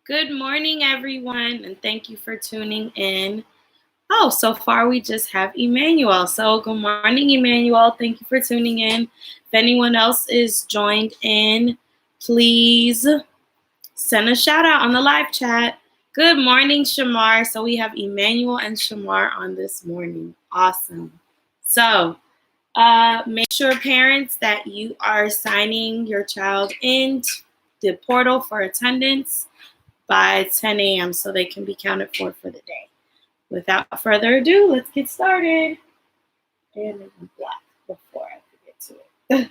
Good morning, everyone, and thank you for tuning in. Oh, so far we just have Emmanuel. So good morning, Emmanuel. Thank you for tuning in. If anyone else is joined in, please send a shout out on the live chat. Good morning, Shamar. So we have Emmanuel and Shamar on this morning. Awesome. So make sure, parents, that you are signing your child in the portal for attendance by 10 a.m. so they can be counted for the day. Without further ado, let's get started. And it was black before I forget to it.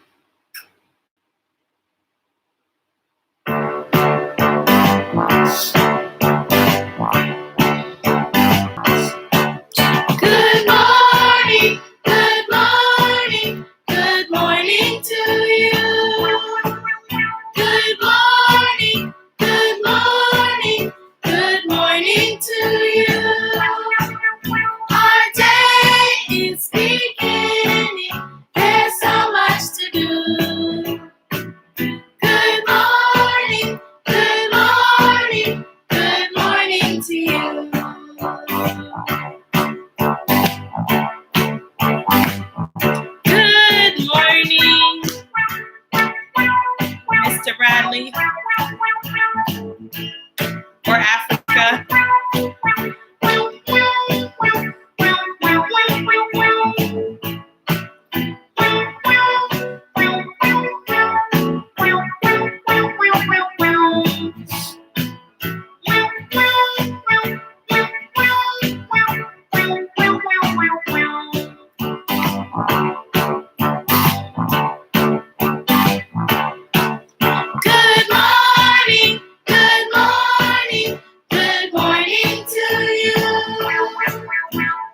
Good morning, good morning, good morning to you. Good morning, good morning, good morning to you. Our day is beginning, there's so much to do. Good morning, good morning, good morning to you. Good morning, Mr. Bradley, or Africa. Good morning, good morning, good morning to you.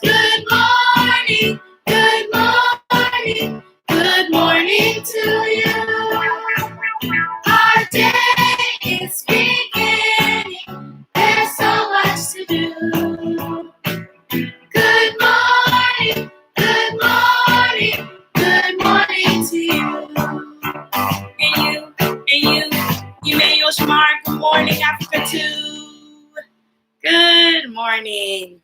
Good morning, good morning, good morning to you. Our day is beginning, there's so much to do. Good morning, good morning, good morning to you. And you, Emmanuel Shamar, good morning, Africa too. Good morning.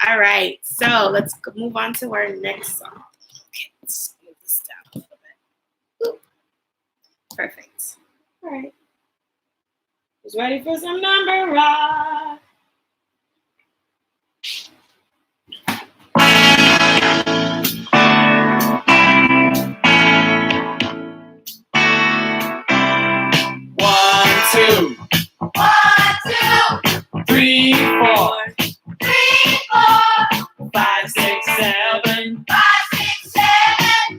All right, so let's move on to our next song. Okay, let's move this down a little bit. Ooh. Perfect. All right. Who's ready for some number rock? One, two, 3, 4, 5, 6, 7,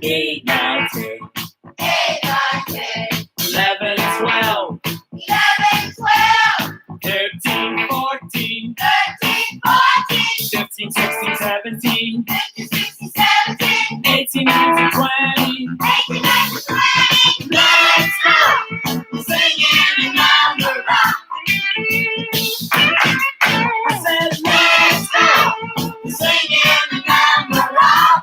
8, 9, 10, 11, 12, 13, 14, 15, 16, 17, 18, 19, 20. Let's go! Singing in number rock. I said, let's go! Singing in number rock.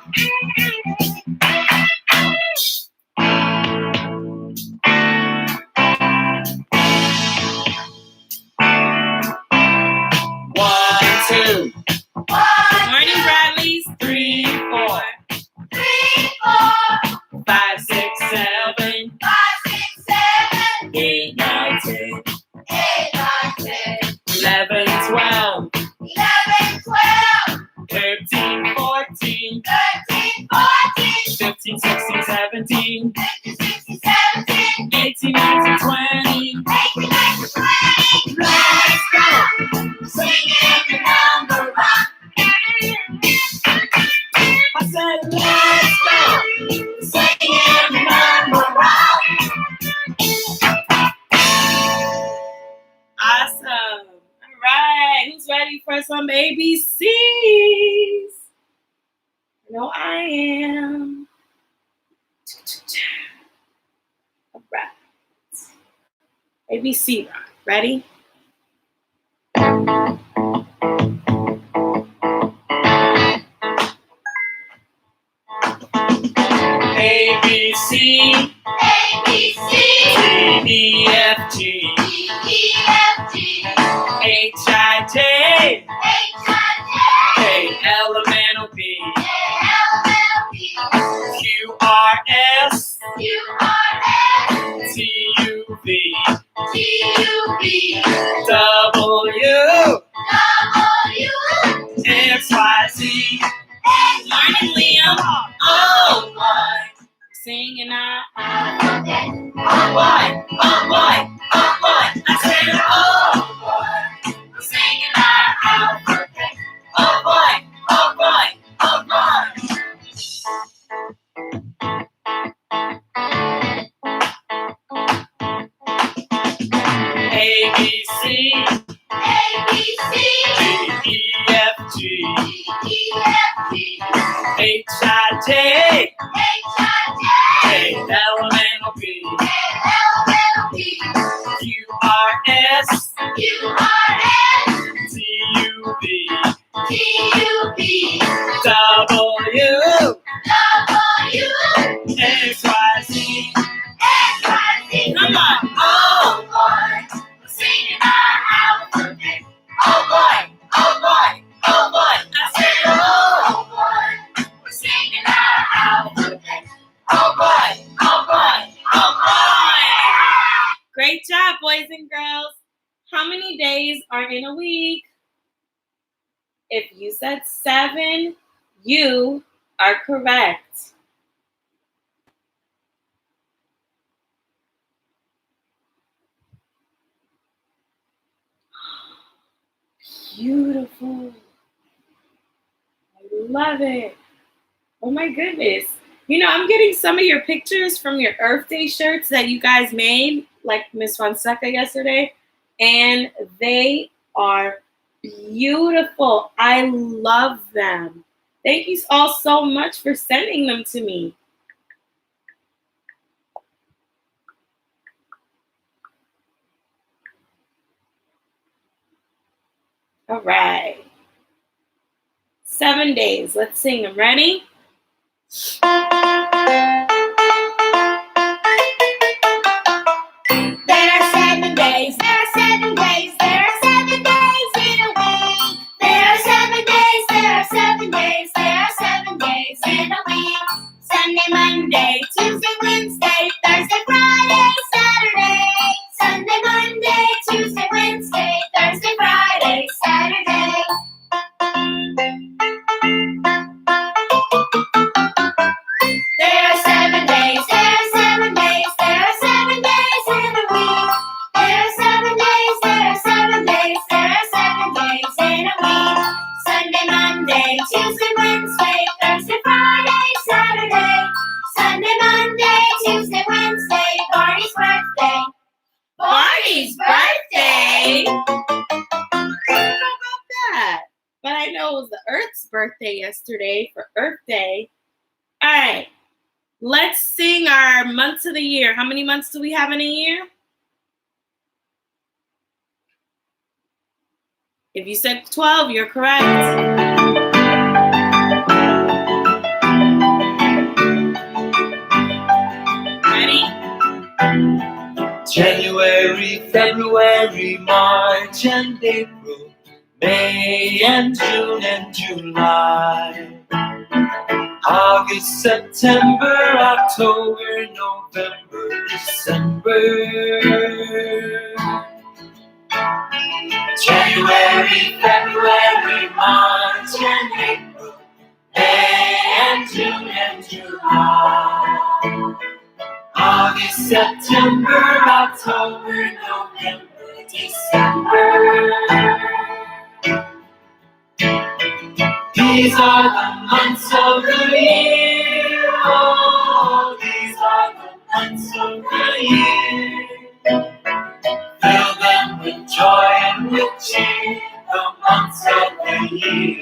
One, two. Good morning, Bradley's. 3, 4, 5, 6, 7, 8, 9, 10, 11, 12, 13, 14, 15, 16, 17, 18, 19, 20. Let's go! Singing the number rock. I said, let's go! Singing the number rock. Awesome. All right, who's ready for some ABCs? No, I am. All right. ABC rock. Ready? A, B, C, D, E, F, G, T-U-V. T-U-V. W. X-Y-Z. Morning, Liam. Oh, boy. Singing our Oh, boy. Oh, boy. Oh, boy. I said, oh, boy. We're singing our alphabet. Oh, boy. Oh, boy. Oh, boy. A, B, C. A, B, C. D, E, F, G. D, E, F, G. H, I, J. H, I, J. K, L, M, N, P. K, L, M, N, P. Q, R, S. Q, R, S. T, U, V. T, U, V. W. W. X, Y, Z. X, Y, Z. Come on. Oh, boy. We're singing our alphabet. Oh, boy. Oh, boy. Oh, boy. I said, oh, boy. We're singing our alphabet. Oh, boy. Oh, boy. Oh, boy. Great job, boys and girls. How many days are in a week? If you said 7, you are correct. Beautiful. I love it. Oh my goodness. You know, I'm getting some of your pictures from your Earth Day shirts that you guys made, like Miss Fonseca yesterday, and they are beautiful. I love them. Thank you all so much for sending them to me. All right. 7 days. Let's sing them. Ready? There are 7 days. There are 7 days. There are 7 days in a week. There are 7 days. There are 7 days. There are 7 days in a week. Sunday, Monday, Tuesday, Wednesday, Thursday, Friday, Saturday. Sunday, Monday, Tuesday, Wednesday, Thursday, Friday, Saturday. There are 7 days. There are 7 days. There are 7 days in a week. There are 7 days. There are 7 days. There are 7 days in a week. Sunday, Monday, Tuesday, Wednesday, Thursday, Friday, Saturday. Sunday, Monday, Tuesday, Wednesday, Barney's birthday. Barney's birthday. I don't know about that, but I know it was the Earth's birthday yesterday for Earth Day. All right, let's sing our months of the year. How many months do we have in a year? If you said 12, you're correct. Ready? January, February, March and April, May and June and July, August, September, October, November, December. January, February, March and April, May and June and July, August, September, October, November, December. These are the months of the year. Oh, these are the months of the year. Fill them with joy and with cheer. The months of the year.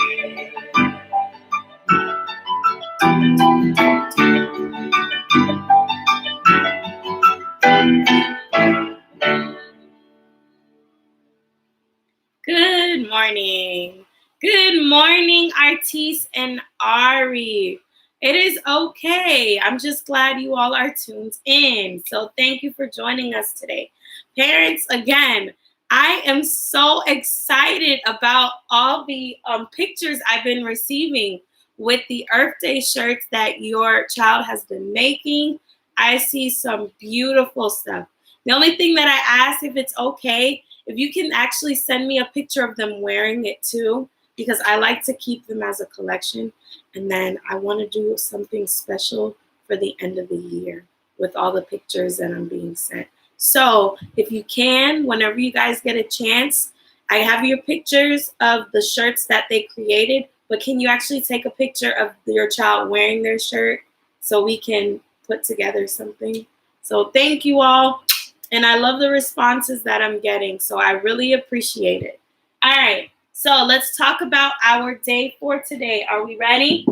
Good morning. Good morning, Artis and Ari. It is okay. I'm just glad you all are tuned in. So thank you for joining us today. Parents, again, I am so excited about all the pictures I've been receiving with the Earth Day shirts that your child has been making. I see some beautiful stuff. The only thing that I ask, if it's okay, if you can actually send me a picture of them wearing it too, because I like to keep them as a collection. And then I want to do something special for the end of the year with all the pictures that I'm being sent. So if you can, whenever you guys get a chance, I have your pictures of the shirts that they created, but can you actually take a picture of your child wearing their shirt so we can put together something? So thank you all. And I love the responses that I'm getting. So I really appreciate it. All right. So let's talk about our day for today. Are we ready?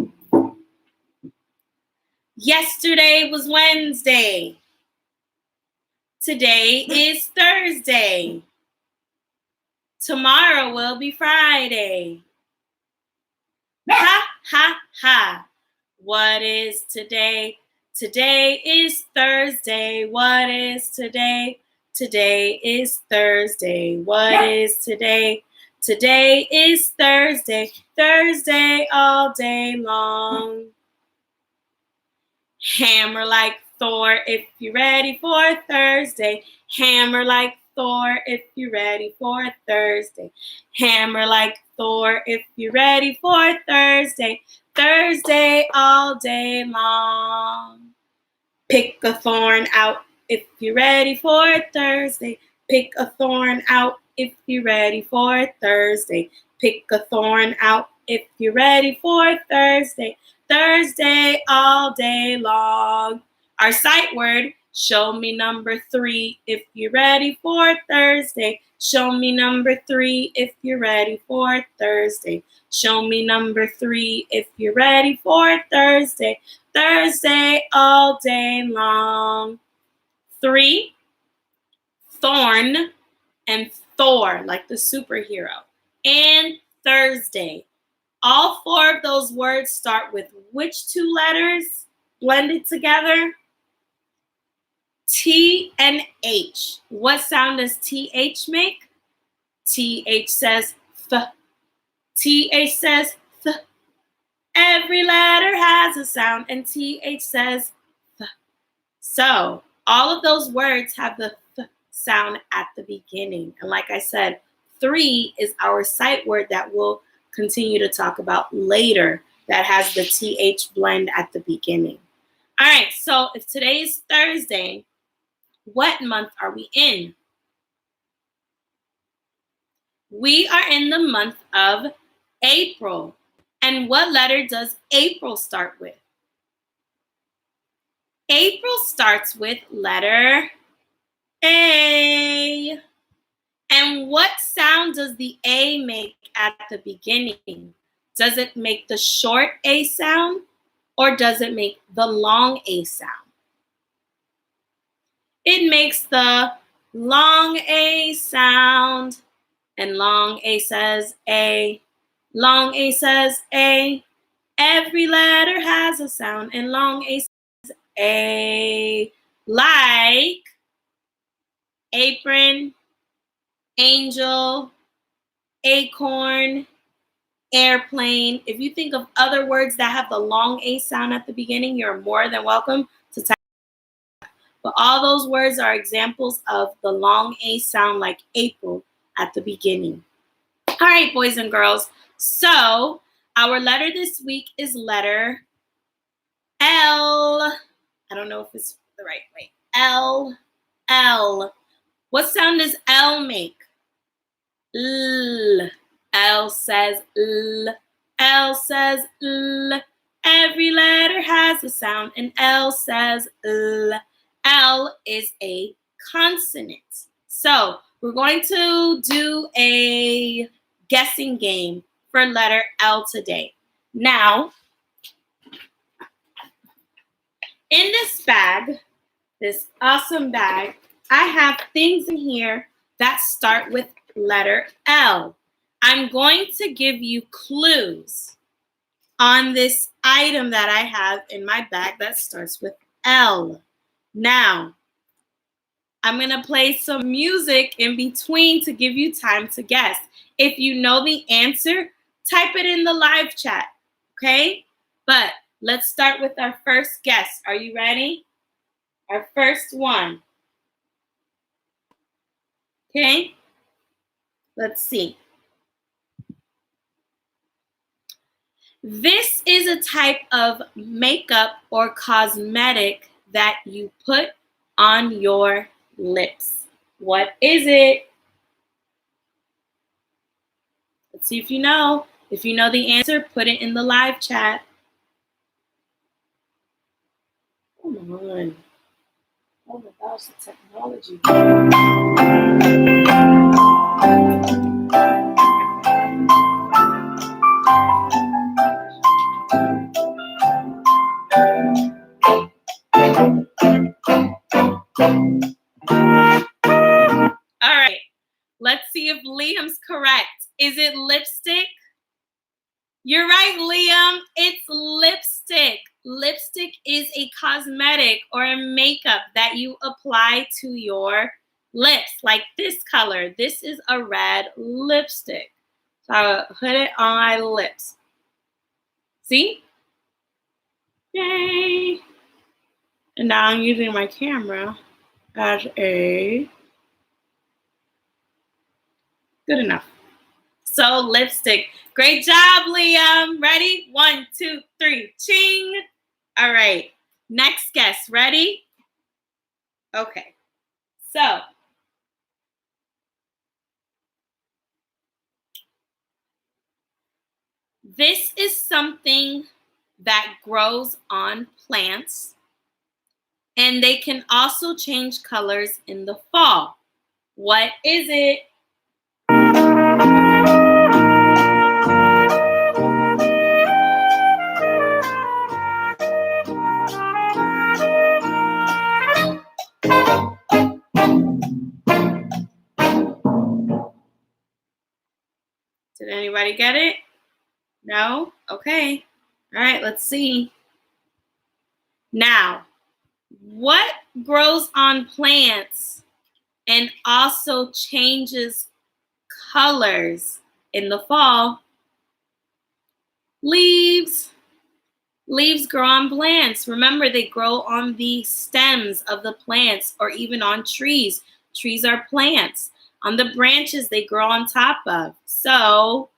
Yesterday was Wednesday. Today is Thursday. Tomorrow will be Friday. Ha, ha, ha. What is today? Today is Thursday. What is today? Today is Thursday. What is today? Today is Thursday. Thursday all day long. Hammer like Thor if you're ready for Thursday. Hammer like Thor if you're ready for Thursday. Hammer like Thor if you're ready for Thursday. Thursday all day long. Pick a thorn out if you're ready for Thursday. Pick a thorn out if you're ready for Thursday. Pick a thorn out if you're ready for Thursday. Thursday all day long. Our sight word, show me number 3 if you're ready for Thursday. Show me number 3 if you're ready for Thursday. Show me number 3 if you're ready for Thursday. Thursday all day long. 3, thorn, and Thor, like the superhero. And Thursday. All 4 of those words start with which 2 letters blended together? T and H. What sound does TH make? TH says th. TH says th. Every letter has a sound, and TH says th. So all of those words have the th sound at the beginning. And like I said, 3 is our sight word that we'll continue to talk about later that has the TH blend at the beginning. All right, so if today is Thursday, what month are we in? We are in the month of April. And what letter does April start with? April starts with letter A. And what sound does the A make at the beginning? Does it make the short A sound or does it make the long A sound? It makes the long A sound. And long A says A. Long A says A. Every letter has a sound and long A says A. Like apron, angel, acorn, airplane. If you think of other words that have the long A sound at the beginning, you're more than welcome to type. But all those words are examples of the long A sound like April at the beginning. All right, boys and girls. So our letter this week is letter L. I don't know if it's the right way. L. L. What sound does L make? L. L says L. L says L. Every letter has a sound, and L says L. L is a consonant. So we're going to do a guessing game for letter L today. Now, in this bag, this awesome bag, I have things in here that start with letter L. I'm going to give you clues on this item that I have in my bag that starts with L. Now, I'm going to play some music in between to give you time to guess. If you know the answer, type it in the live chat, okay? But let's start with our first guess. Are you ready? Our first one. Okay? Let's see. This is a type of makeup or cosmetic that you put on your lips. What is it? Let's see if you know. If you know the answer, put it in the live chat. Come on. Oh my gosh, the technology. All right, let's see if Liam's correct. Is it lipstick? You're right, Liam. It's lipstick. Lipstick is a cosmetic or a makeup that you apply to your lips, like this color. This is a red lipstick. So I'll put it on my lips. See? Yay. And now I'm using my camera as a... Good enough. So lipstick. Great job, Liam. Ready? 1, 2, 3. Ching. All right. Next guess. Ready? Okay. So this is something that grows on plants, and they can also change colors in the fall. What is it? Did anybody get it? No? Okay. All right, let's see. Now, what grows on plants and also changes colors in the fall? Leaves. Leaves grow on plants. Remember, they grow on the stems of the plants or even on trees. Trees are plants. On the branches they grow on top of. So,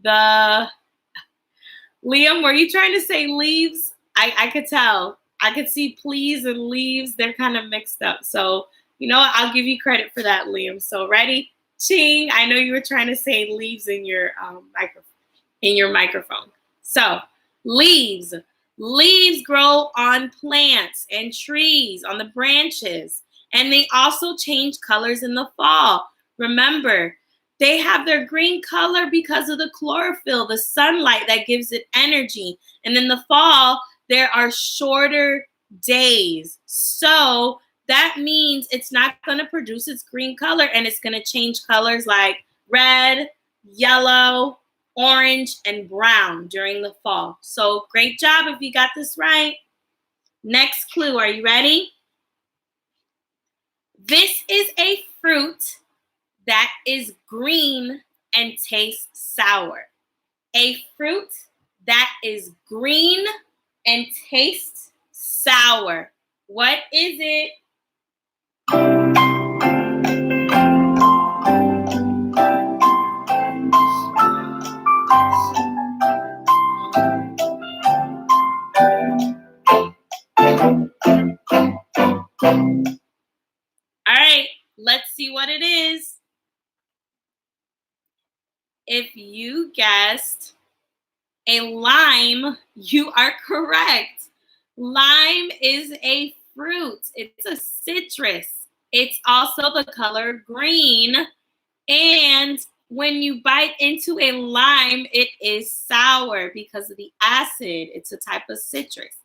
Liam, were you trying to say leaves? I could tell. I could see please and leaves. They're kind of mixed up. So, you know what? I'll give you credit for that, Liam. So, ready? Ching. I know you were trying to say leaves in your microphone. So, leaves. Leaves grow on plants and trees, on the branches, and they also change colors in the fall. Remember, they have their green color because of the chlorophyll, the sunlight that gives it energy. And in the fall, there are shorter days. So that means it's not going to produce its green color, and it's going to change colors like red, yellow, orange, and brown during the fall. So great job if you got this right. Next clue, are you ready? This is a fruit that is green and tastes sour. A fruit that is green and tastes sour. What is it? All right, let's see what it is. If you guessed a lime, you are correct. Lime is a fruit. It's a citrus. It's also the color green. And when you bite into a lime, it is sour because of the acid. It's a type of citrus.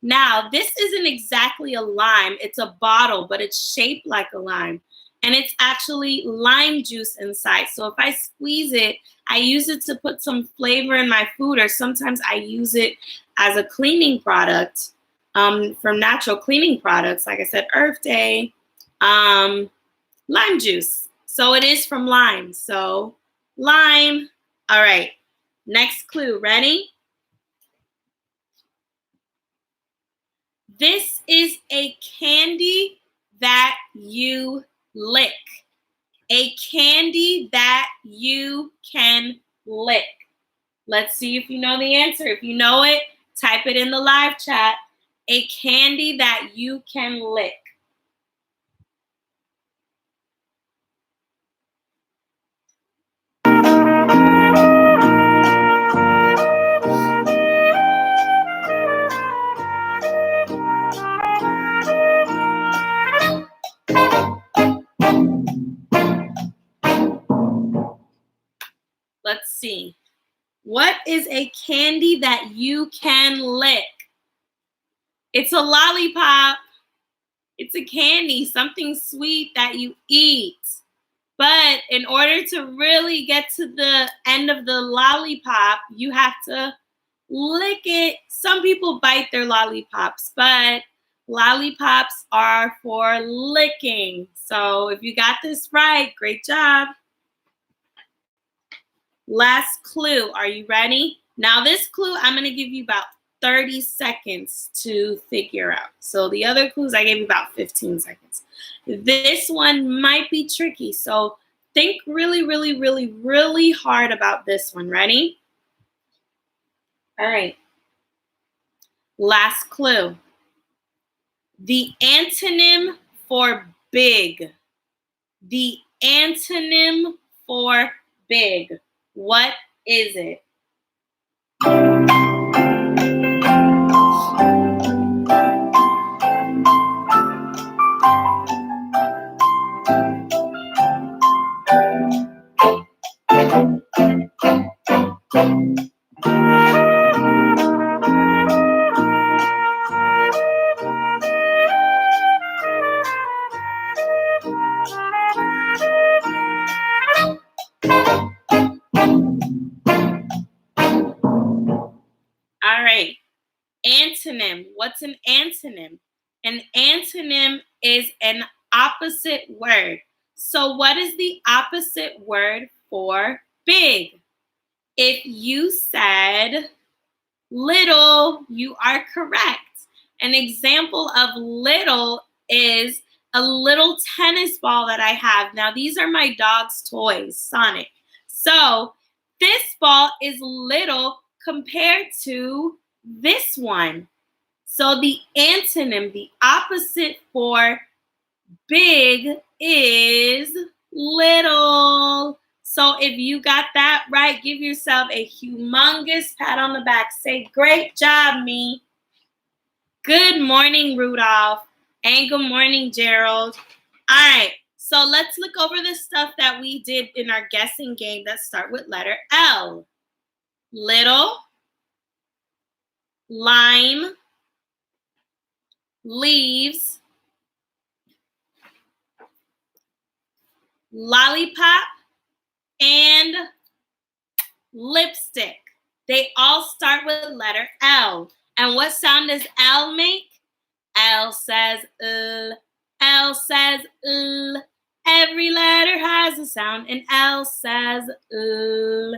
Now, this isn't exactly a lime. It's a bottle, but it's shaped like a lime. And it's actually lime juice inside. So if I squeeze it, I use it to put some flavor in my food, or sometimes I use it as a cleaning product from natural cleaning products. Like I said, Earth Day, lime juice. So it is from lime. So lime. All right. Next clue. Ready? This is a candy that you lick. A candy that you can lick. Let's see if you know the answer. If you know it, type it in the live chat. A candy that you can lick. Let's see. What is a candy that you can lick? It's a lollipop. It's a candy, something sweet that you eat. But in order to really get to the end of the lollipop, you have to lick it. Some people bite their lollipops, but lollipops are for licking. So if you got this right, great job. Last clue. Are you ready? Now this clue, I'm going to give you about 30 seconds to figure out. So the other clues, I gave you about 15 seconds. This one might be tricky. So think really, really, really, really hard about this one. Ready? All right. Last clue. The antonym for big. The antonym for big. What is it? All right. Antonym. What's an antonym? An antonym is an opposite word. So what is the opposite word for big? If you said little, you are correct. An example of little is a little tennis ball that I have. Now, these are my dog's toys, Sonic. So this ball is little compared to this one. So the antonym, the opposite for big is little. So if you got that right, give yourself a humongous pat on the back. Say, great job, me. Good morning, Rudolph. And good morning, Gerald. All right, so let's look over the stuff that we did in our guessing game that start with letter L. Little, lime, leaves, lollipop, and lipstick. They all start with letter L. And what sound does L make? L says L. L says L. Every letter has a sound, and L says L.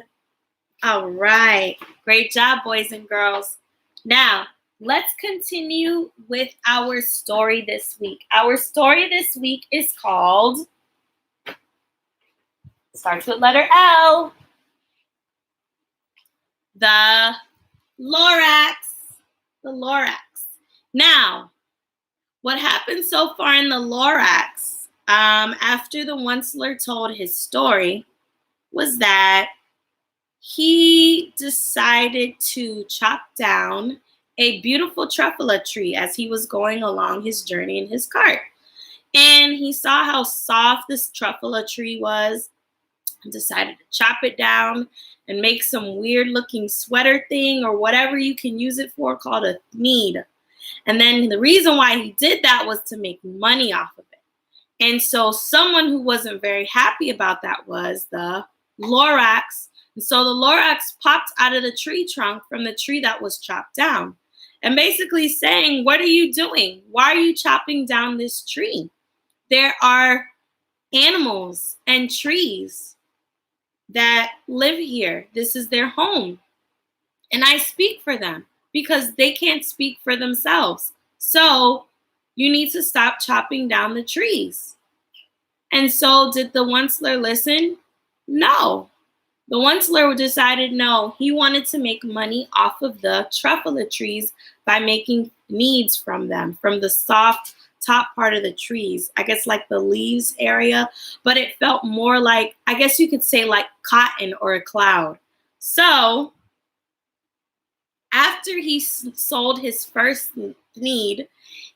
All right. Great job, boys and girls. Now, let's continue with our story this week. Our story this week is called, starts with letter L, the Lorax. The Lorax. Now, what happened so far in the Lorax, after the Onceler told his story, was that he decided to chop down a beautiful truffula tree as he was going along his journey in his cart. And he saw how soft this truffula tree was and decided to chop it down and make some weird looking sweater thing or whatever you can use it for called a thneed. And then the reason why he did that was to make money off of it. And so someone who wasn't very happy about that was the Lorax. And so the Lorax popped out of the tree trunk from the tree that was chopped down and basically saying, what are you doing? Why are you chopping down this tree? There are animals and trees that live here. This is their home. And I speak for them because they can't speak for themselves. So you need to stop chopping down the trees. And so did the Onceler listen? No. The Onceler decided no, he wanted to make money off of the truffula trees by making needs from them, from the soft top part of the trees. I guess like the leaves area, but it felt more like, I guess you could say like cotton or a cloud. So after he sold his first need,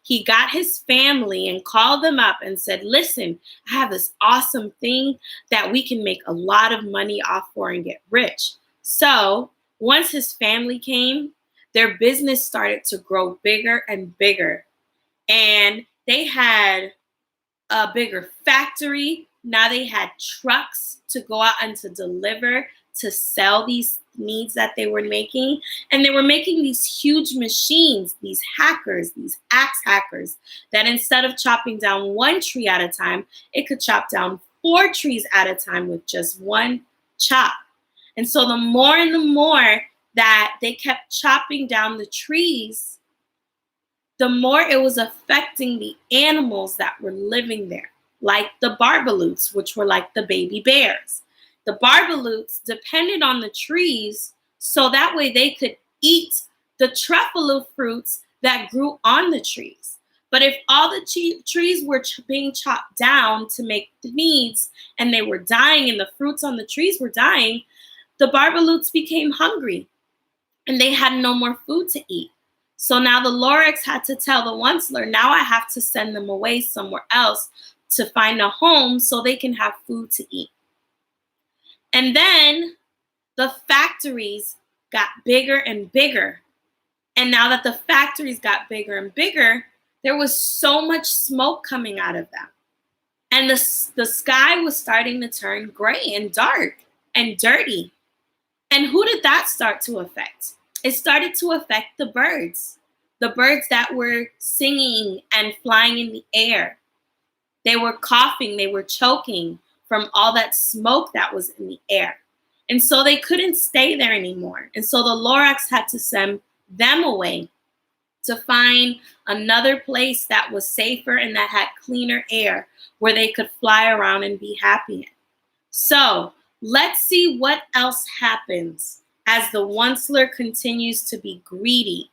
he got his family and called them up and said, listen, I have this awesome thing that we can make a lot of money off for and get rich. So once his family came, their business started to grow bigger and bigger. And they had a bigger factory. Now they had trucks to go out and to deliver, to sell these needs that they were making. And they were making these huge machines, these hackers, these axe hackers, that instead of chopping down one tree at a time, it could chop down 4 trees at a time with just one chop. And so the more and the more that they kept chopping down the trees, the more it was affecting the animals that were living there, like the barbaloots, which were like the baby bears. The barbaloots depended on the trees so that way they could eat the truffula fruits that grew on the trees. But if all the trees were being chopped down to make the needs and they were dying and the fruits on the trees were dying, the barbaloots became hungry and they had no more food to eat. So now the Lorax had to tell the Onceler, now I have to send them away somewhere else to find a home so they can have food to eat. And then the factories got bigger and bigger. And now that the factories got bigger and bigger, there was so much smoke coming out of them. And the sky was starting to turn gray and dark and dirty. And who did that start to affect? It started to affect the birds that were singing and flying in the air. They were coughing, they were choking from all that smoke that was in the air. And so they couldn't stay there anymore. And so the Lorax had to send them away to find another place that was safer and that had cleaner air where they could fly around and be happy in. So let's see what else happens as the Onceler continues to be greedy.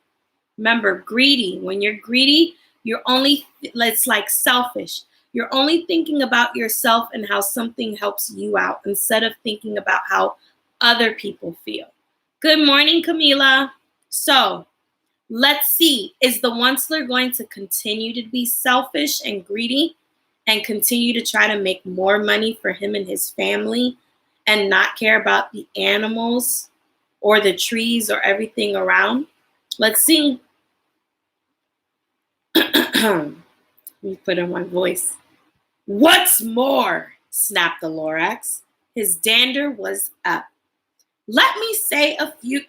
Remember, greedy. When you're greedy, it's like selfish. You're only thinking about yourself and how something helps you out instead of thinking about how other people feel. Good morning, Camila. So let's see, is the Onceler going to continue to be selfish and greedy and continue to try to make more money for him and his family and not care about the animals or the trees or everything around? Let's see. Let me put on my voice. What's more, snapped the Lorax. His dander was up. Let me say a few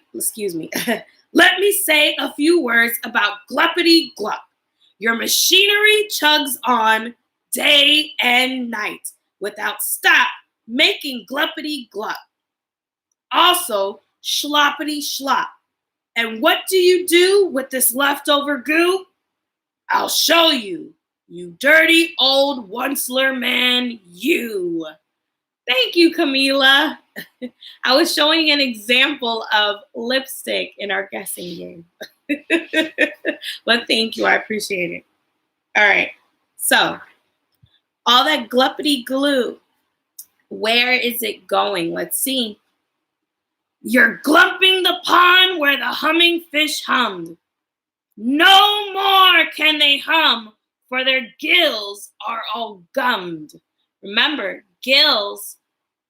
words about Gluppity Glup. Your machinery chugs on day and night without stop, making Gluppity Glup. Also, Schloppity Schlop. And what do you do with this leftover goo? I'll show you, you dirty old Onceler man, you. Thank you, Camila. I was showing an example of lipstick in our guessing game. But thank you, I appreciate it. All right, so all that gluppity glue, where is it going? Let's see. You're glumping the pond where the humming fish hummed. No more can they hum, for their gills are all gummed. Remember, gills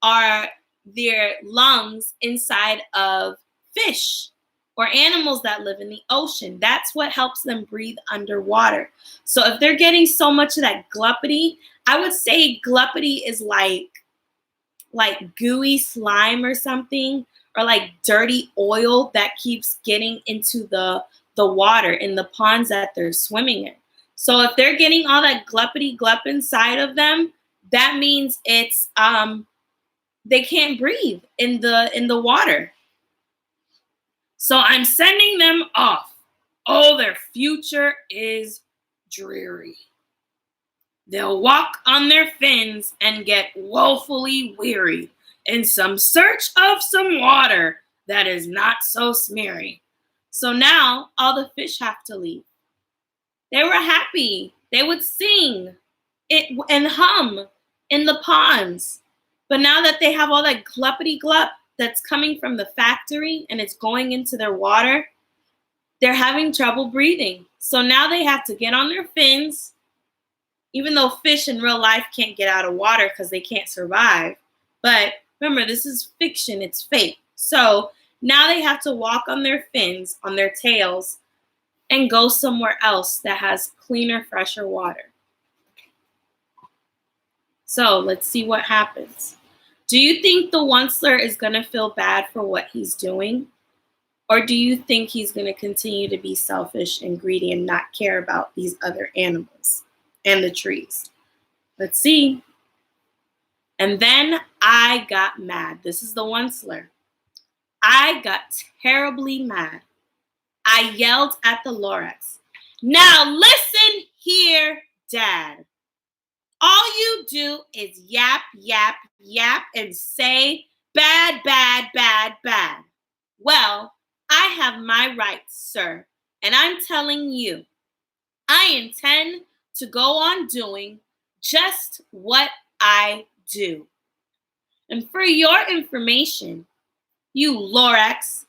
are their lungs inside of fish or animals that live in the ocean. That's what helps them breathe underwater. So if they're getting so much of that gluppity, I would say gluppity is like gooey slime or something, or like dirty oil that keeps getting into the water in the ponds that they're swimming in. So if they're getting all that gluppity glup inside of them, that means it's they can't breathe in the water. So I'm sending them off. Oh, their future is dreary. They'll walk on their fins and get woefully weary in some search of some water that is not so smeary. So now all the fish have to leave. They were happy. They would sing and hum in the ponds. But now that they have all that gluppity glup that's coming from the factory and it's going into their water, they're having trouble breathing. So now they have to get on their fins, even though fish in real life can't get out of water because they can't survive. But remember, this is fiction, it's fake. So now they have to walk on their fins, on their tails, and go somewhere else that has cleaner, fresher water. So let's see what happens. Do you think the Onceler is going to feel bad for what he's doing? Or do you think he's going to continue to be selfish and greedy and not care about these other animals and the trees? Let's see. And then I got mad. This is the Onceler. I got terribly mad. I yelled at the Lorax. Now listen here, Dad. All you do is yap, yap, yap, and say bad, bad, bad, bad. Well, I have my rights, sir, and I'm telling you, I intend to go on doing just what I do. And for your information, you Lorax,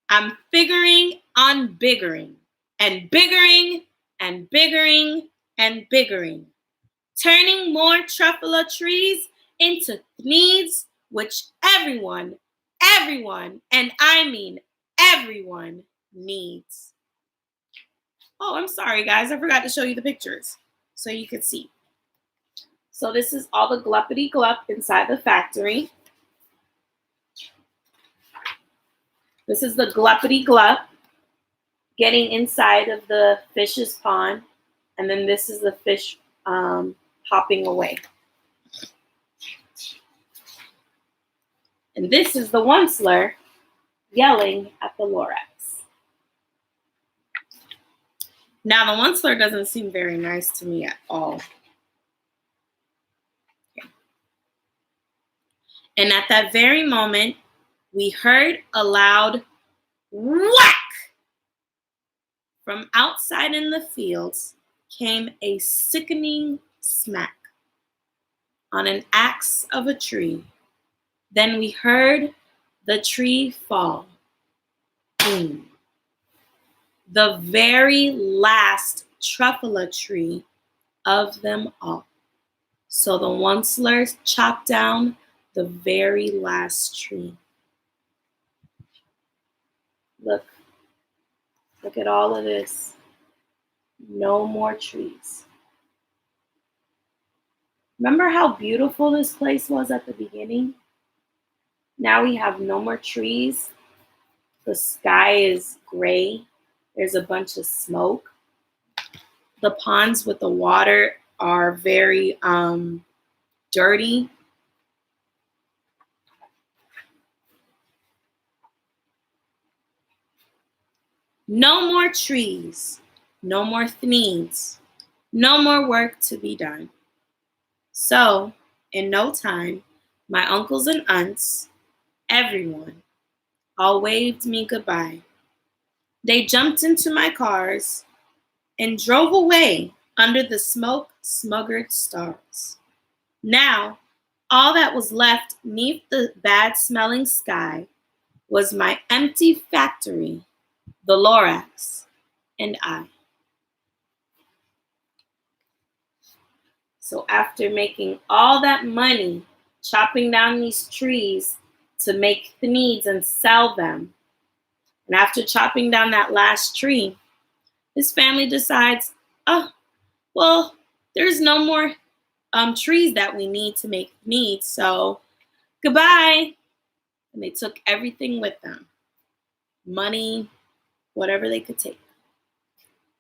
I'm figuring on biggering and biggering and biggering and biggering, turning more truffula trees into needs which everyone, and I mean everyone needs. Oh, I'm sorry, guys. I forgot to show you the pictures so you could see. So this is all the gluppity glup inside the factory. This is the gluppity glup getting inside of the fish's pond. And then this is the fish hopping away. And this is the Onceler yelling at the Lorax. Now, the Onceler doesn't seem very nice to me at all. Okay. And at that very moment, we heard a loud whack. From outside in the fields came a sickening smack on an axe of a tree. Then we heard the tree fall. Boom. The very last truffula tree of them all. So the Onceler chopped down the very last tree. Look at all of this. No more trees. Remember how beautiful this place was at the beginning? Now we have no more trees. The sky is gray. There's a bunch of smoke. The ponds with the water are very dirty. No more trees, no more needs, no more work to be done. So, in no time, my uncles and aunts, everyone, all waved me goodbye. They jumped into my cars and drove away under the smoke-smuggered stars. Now, all that was left neath the bad-smelling sky was my empty factory, the Lorax, and I. So after making all that money, chopping down these trees to make needs and sell them, and after chopping down that last tree, his family decides, oh, well, there's no more trees that we need to make needs, so goodbye. And they took everything with them. Money, whatever they could take.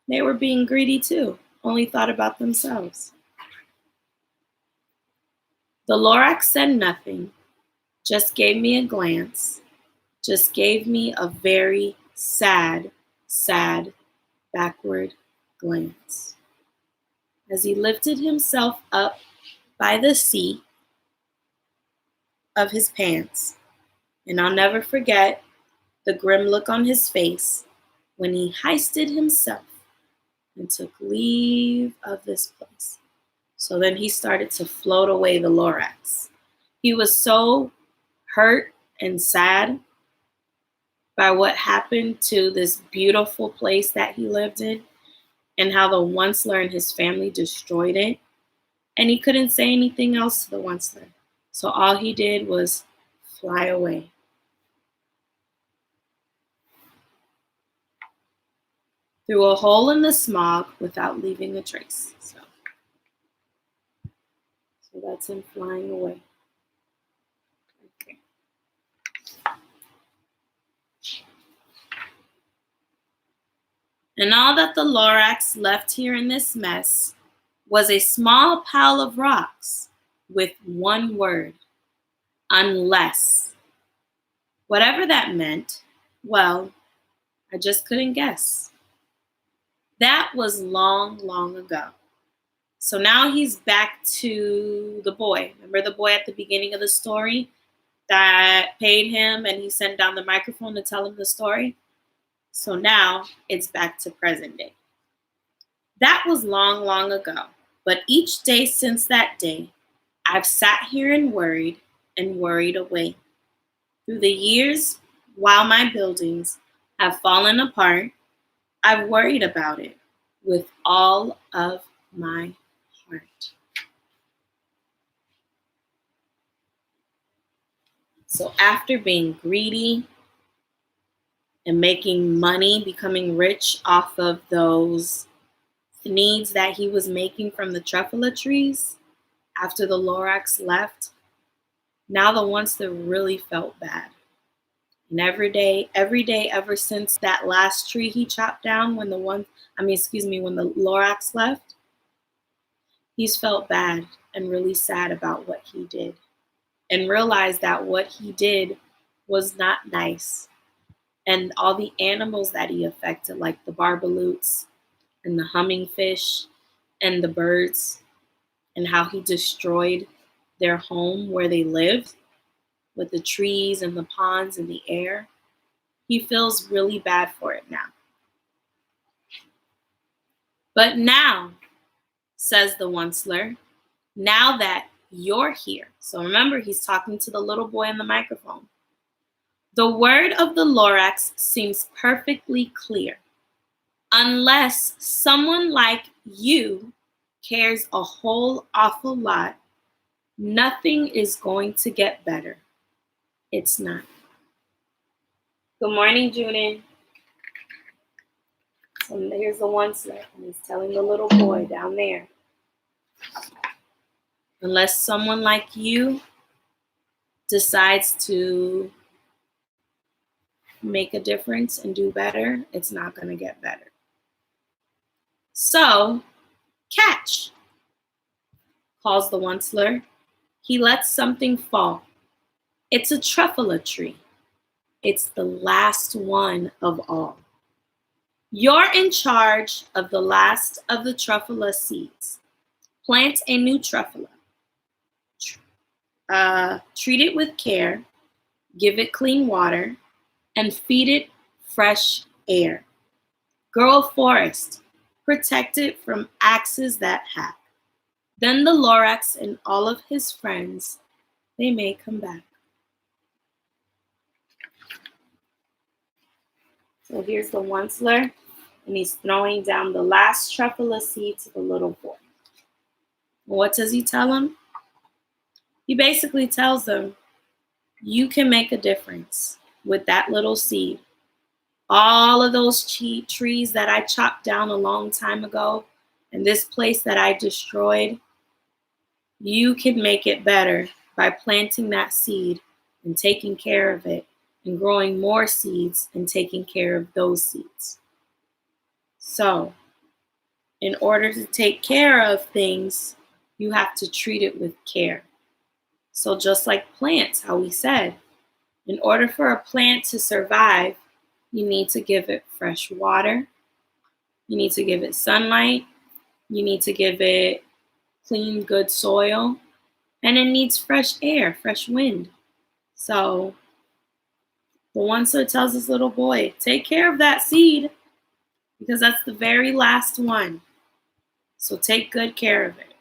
They were being greedy too, only thought about themselves. The Lorax said nothing, just gave me a glance, just gave me a very sad, sad backward glance. as he lifted himself up by the seat of his pants. And I'll never forget the grim look on his face when he hoisted himself and took leave of this place. So then he started to float away the Lorax. He was so hurt and sad by what happened to this beautiful place that he lived in and how the Onceler and his family destroyed it. And he couldn't say anything else to the Onceler. So all he did was fly away. Through a hole in the smog without leaving a trace. So that's him flying away. Okay. And all that the Lorax left here in this mess was a small pile of rocks with one word, unless. Whatever that meant, well, I just couldn't guess. That was long, long ago. So now he's back to the boy. Remember the boy at the beginning of the story that paid him and he sent down the microphone to tell him the story? So now it's back to present day. That was long, long ago. But each day since that day, I've sat here and worried away. Through the years, while my buildings have fallen apart, I've worried about it with all of my heart. So after being greedy and making money, becoming rich off of those needs that he was making from the truffula trees, after the Lorax left, now the Onceler really felt bad. And every day ever since that last tree he chopped down when the Lorax left, he's felt bad and really sad about what he did and realized that what he did was not nice. And all the animals that he affected, like the barbaloots and the humming fish and the birds, and how he destroyed their home where they lived with the trees and the ponds and the air. He feels really bad for it now. But now, says the Onceler, now that you're here. So remember, he's talking to the little boy on the microphone. The word of the Lorax seems perfectly clear. Unless someone like you cares a whole awful lot, nothing is going to get better. It's not. Good morning, Junin. So here's the Onceler, and he's telling the little boy down there. Unless someone like you decides to make a difference and do better, it's not going to get better. So, catch, calls the Onceler. He lets something fall. It's a truffula tree. It's the last one of all. You're in charge of the last of the truffula seeds. Plant a new truffula. Treat it with care, give it clean water, and feed it fresh air. Grow a forest, protect it from axes that hack. Then the Lorax and all of his friends, they may come back. So here's the Onceler, and he's throwing down the last truffula seed to the little boy. What does he tell him? He basically tells them, you can make a difference with that little seed. All of those trees that I chopped down a long time ago, and this place that I destroyed, you can make it better by planting that seed and taking care of it and growing more seeds and taking care of those seeds. So, in order to take care of things, you have to treat it with care. So just like plants, how we said, in order for a plant to survive, you need to give it fresh water, you need to give it sunlight, You need to give it clean, good soil, and it needs fresh air, fresh wind. So the one soul tells this little boy, take care of that seed because that's the very last one. So take good care of it.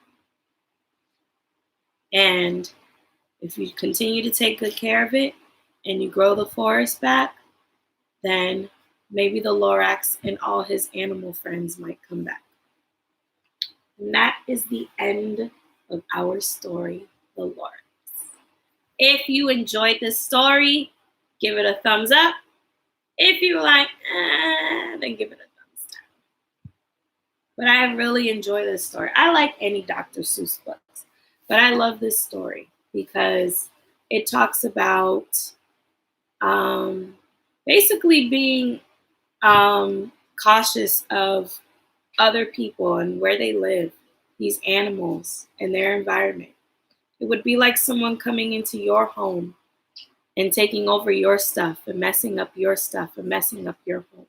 And if you continue to take good care of it and you grow the forest back, then maybe the Lorax and all his animal friends might come back. And that is the end of our story, the Lorax. If you enjoyed this story, give it a thumbs up. If you like, then give it a thumbs down. But I really enjoy this story. I like any Dr. Seuss books, but I love this story because it talks about basically being cautious of other people and where they live, these animals and their environment. It would be like someone coming into your home and taking over your stuff and messing up your stuff and messing up your home.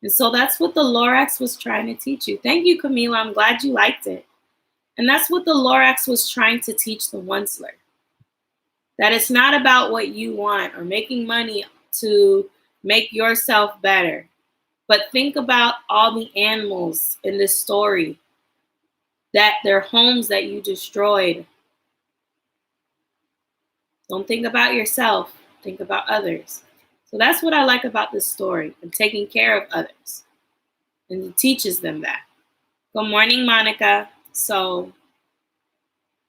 And so that's what the Lorax was trying to teach you. Thank you, Camila. I'm glad you liked it. And that's what the Lorax was trying to teach the Onceler. That it's not about what you want or making money to make yourself better. But think about all the animals in this story, that their homes that you destroyed. Don't think about yourself, think about others. So that's what I like about this story, and taking care of others. And it teaches them that. Good morning, Monica. So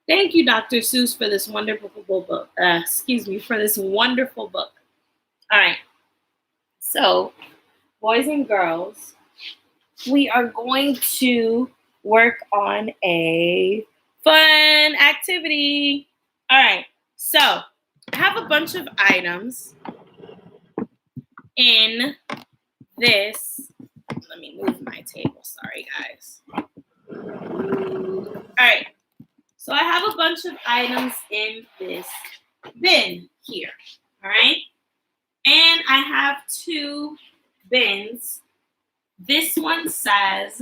thank you, Dr. Seuss, for this wonderful book. For this wonderful book. All right. So, boys and girls, we are going to work on a fun activity. All right. So, I have a bunch of items in this. Let me move my table. Sorry, guys. All right. So I have a bunch of items in this bin here. All right. And I have two bins. This one says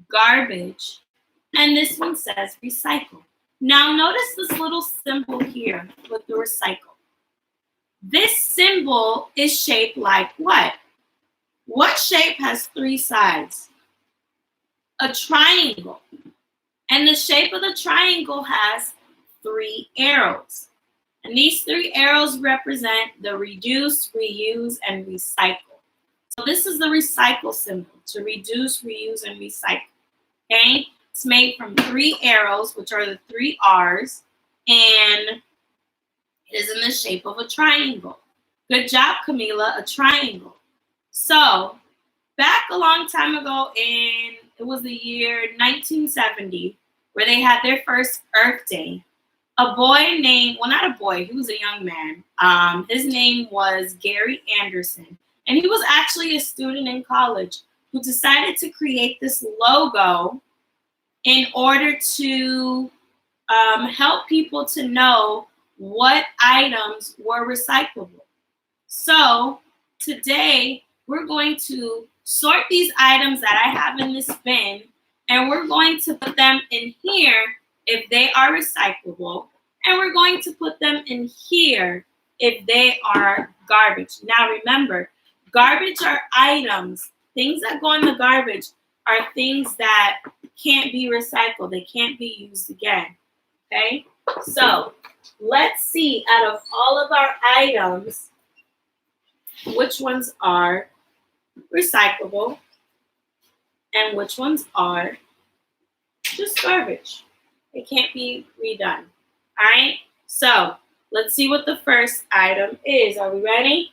garbage, and this one says recycle. Now notice this little symbol here with the recycle. This symbol is shaped like what? What shape has three sides? A triangle. And the shape of the triangle has three arrows. And these three arrows represent the reduce, reuse, and recycle. So this is the recycle symbol, to reduce, reuse, and recycle. Okay? It's made from three arrows, which are the three R's, and it is in the shape of a triangle. Good job, Camila, a triangle. So, back a long time ago it was the year 1970, where they had their first Earth Day. A boy named, well, not a boy, he was a young man. His name was Gary Anderson. And he was actually a student in college who decided to create this logo in order to help people to know what items were recyclable. So today we're going to sort these items that I have in this bin, and we're going to put them in here if they are recyclable, and we're going to put them in here if they are garbage. Now remember, garbage are items. Things that go in the garbage are things that can't be recycled. They can't be used again. Okay? So let's see, out of all of our items, which ones are recyclable and which ones are just garbage. It can't be redone. All right? So let's see what the first item is. Are we ready?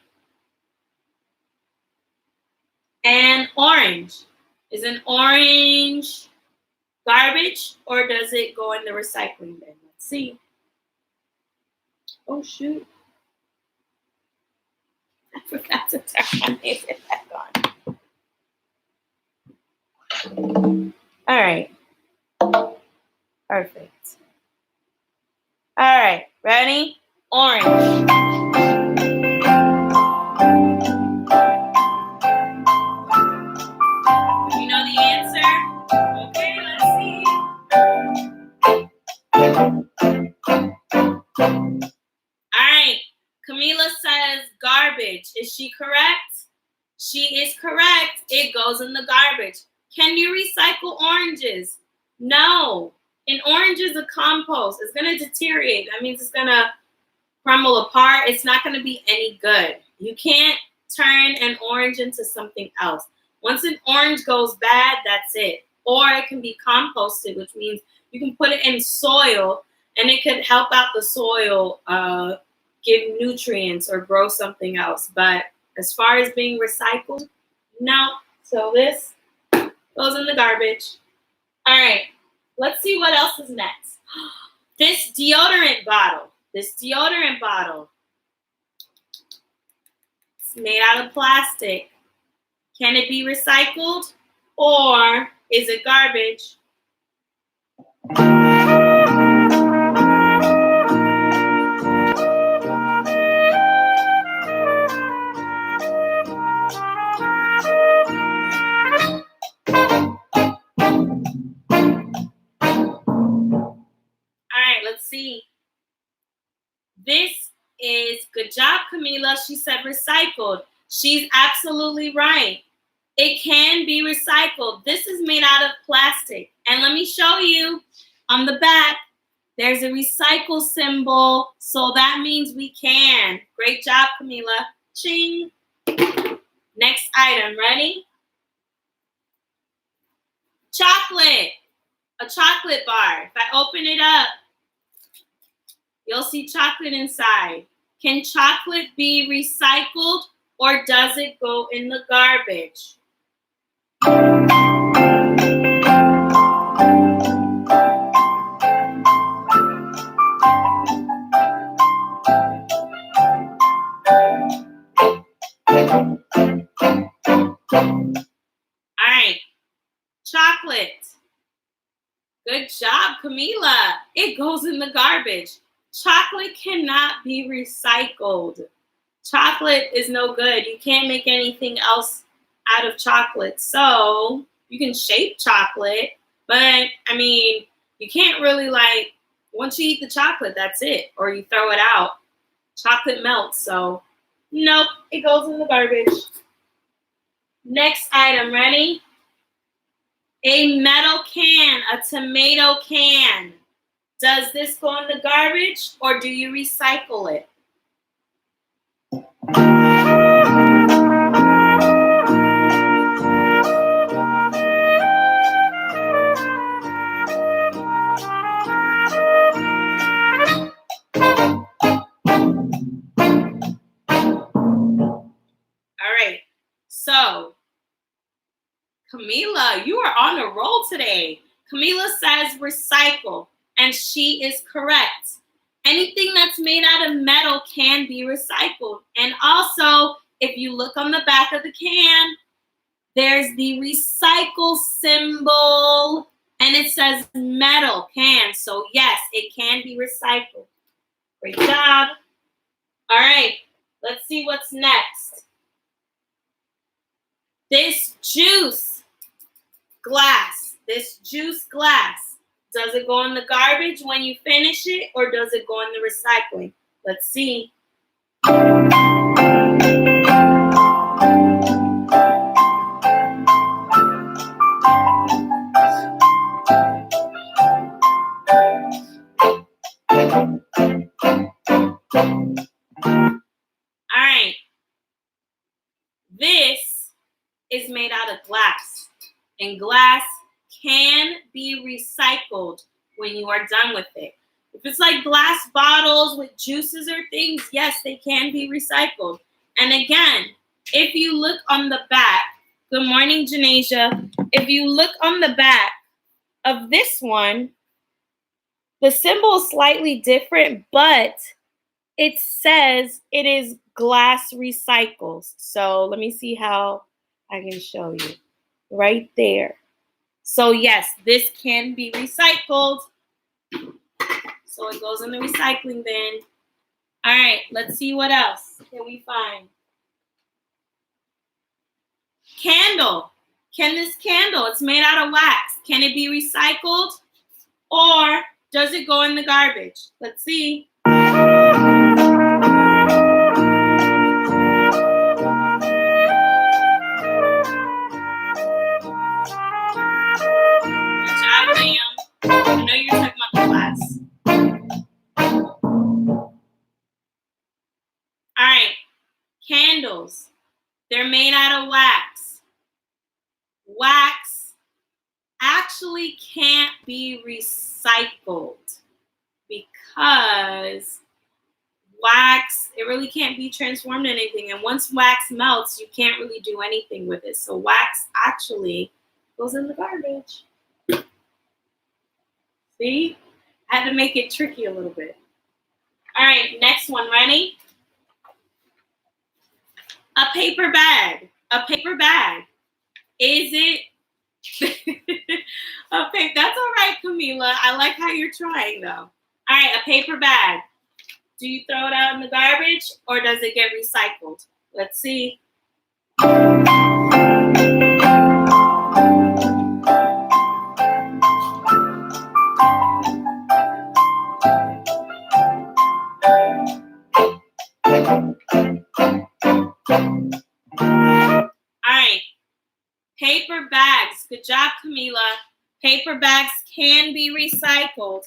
And orange. Is an orange garbage, or does it go in the recycling bin? Let's see. Oh, shoot. I forgot to turn my music back on. All right. Perfect. All right. Ready? Orange. You know the answer? Okay, let's All right. Camila says garbage. Is she correct? She is correct. It goes in the garbage. Can you recycle oranges? No. An orange is a compost. It's going to deteriorate. That means it's going to crumble apart. It's not going to be any good. You can't turn an orange into something else. Once an orange goes bad, that's it. Or it can be composted, which means you can put it in soil and it could help out the soil, give nutrients or grow something else. But as far as being recycled, no. So this goes in the garbage. All right, let's see what else is next. This deodorant bottle. It's made out of plastic. Can it be recycled or is it garbage? All right, let's see. This is, good job, Camila. She said recycled. She's absolutely right. It can be recycled. This is made out of plastic. And let me show you on the back, there's a recycle symbol. So that means we can. Great job, Camila. Ching. Next item, ready? Chocolate. A chocolate bar. If I open it up, you'll see chocolate inside. Can chocolate be recycled or does it go in the garbage? All right, chocolate. Good job, Camila. It goes in the garbage. Chocolate cannot be recycled. Chocolate is no good. You can't make anything else out of chocolate. So you can shape chocolate, but I mean, you can't really once you eat the chocolate, that's it. Or you throw it out. Chocolate melts, so nope, it goes in the garbage. Next item, ready? A metal can, a tomato can. Does this go in the garbage or do you recycle it? All right, so Camila, you are on a roll today. Camila says recycle, and she is correct. Anything that's made out of metal can be recycled. And also, if you look on the back of the can, there's the recycle symbol, and it says metal can. So yes, it can be recycled. Great job. All right, let's see what's next. This juice glass, does it go in the garbage when you finish it or does it go in the recycling? Let's see. All right. This is made out of glass, and glass can be recycled when you are done with it. If it's like glass bottles with juices or things, yes, they can be recycled. And again, if you look on the back, good morning, Janasia. If you look on the back of this one, the symbol is slightly different, but it says it is glass recycles. So let me see how I can show you. Right there. So yes, this can be recycled. So it goes in the recycling bin. All right, let's see what else can we find. Candle. Can this candle, it's made out of wax, can it be recycled or does it go in the garbage? Let's see. Candles. They're made out of wax. Wax actually can't be recycled because wax, it really can't be transformed into anything. And once wax melts, you can't really do anything with it. So wax actually goes in the garbage. See? I had to make it tricky a little bit. All right, next one. Ready? A paper bag. A paper bag. Is it? Okay, that's all right, Camila. I like how you're trying, though. All right, a paper bag. Do you throw it out in the garbage or does it get recycled? Let's see. All right. Paper bags. Good job, Camila. Paper bags can be recycled.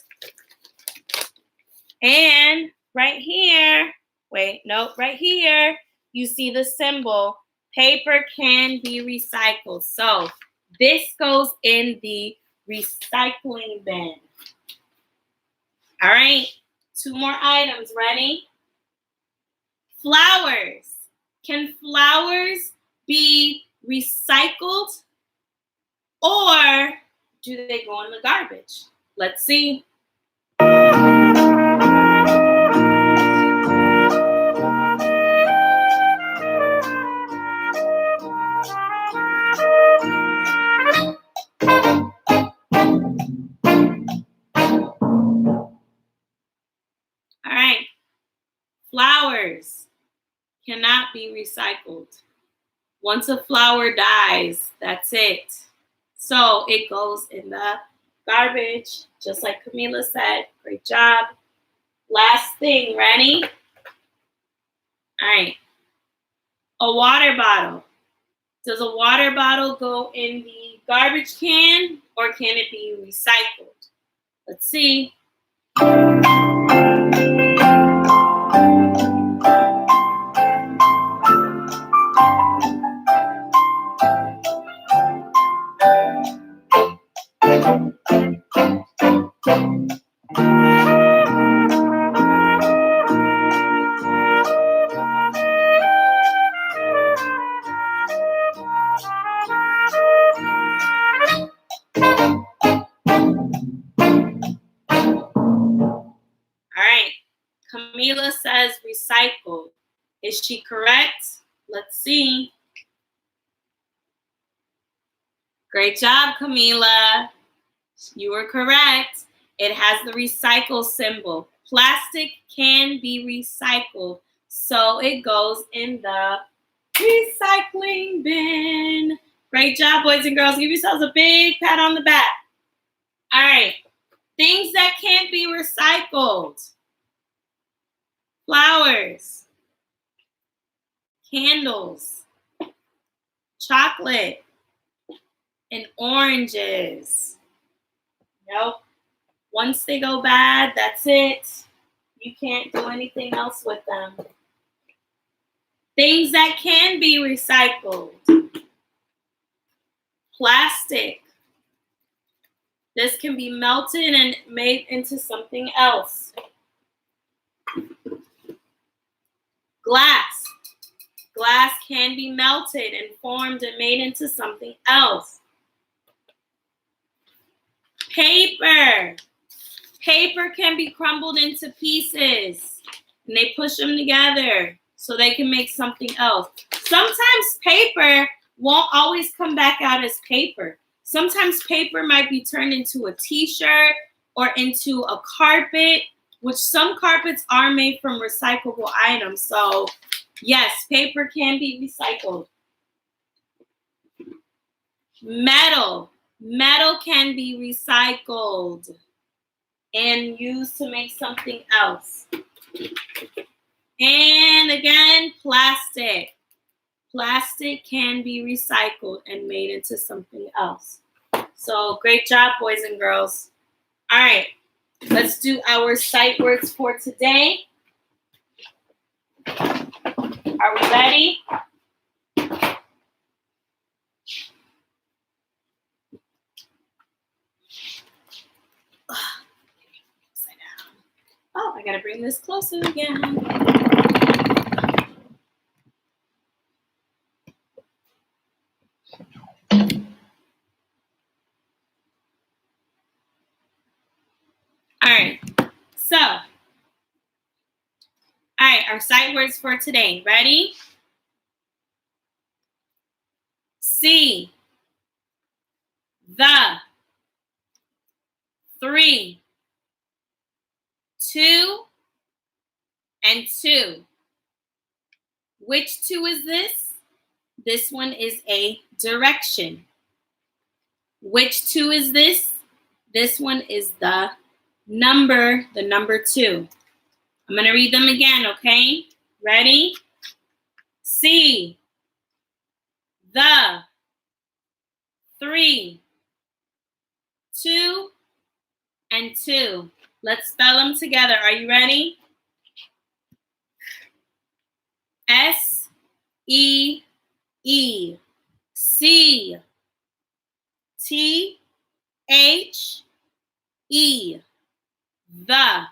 And right here, right here, you see the symbol. Paper can be recycled. So this goes in the recycling bin. All right, 2 more items. Ready? Flowers. Can flowers be recycled or do they go in the garbage? Let's see. All right. Flowers cannot be recycled. Once a flower dies, that's it. So it goes in the garbage, just like Camila said. Great job. Last thing, ready? All right. A water bottle. Does a water bottle go in the garbage can or can it be recycled? Let's see. Camila says recycled. Is she correct? Let's see. Great job, Camila. You were correct. It has the recycle symbol. Plastic can be recycled, so it goes in the recycling bin. Great job, boys and girls. Give yourselves a big pat on the back. All right. Things that can't be recycled. Flowers, candles, chocolate, and oranges. Nope. Once they go bad, that's it. You can't do anything else with them. Things that can be recycled. Plastic. This can be melted and made into something else. Glass. Glass can be melted and formed and made into something else. Paper. Paper can be crumbled into pieces and they push them together so they can make something else. Sometimes paper won't always come back out as paper. Sometimes paper might be turned into a t-shirt or into a carpet, which some carpets are made from recyclable items. So yes, paper can be recycled. Metal. Metal can be recycled and used to make something else. And again, plastic. Plastic can be recycled and made into something else. So great job, boys and girls. All right, let's do our sight words for today. All Are we ready? Oh, I gotta bring this closer again. All right, so, all right, our sight words for today. Ready? See, the, 3, 2, and 2. Which 2 is this? This one is a direction. Which 2 is this? This one is the number 2. I'm going to read them again, okay? Ready? See, the, 3, 2, and 2. Let's spell them together. Are you ready? S-E-E. See. T-H-E. The.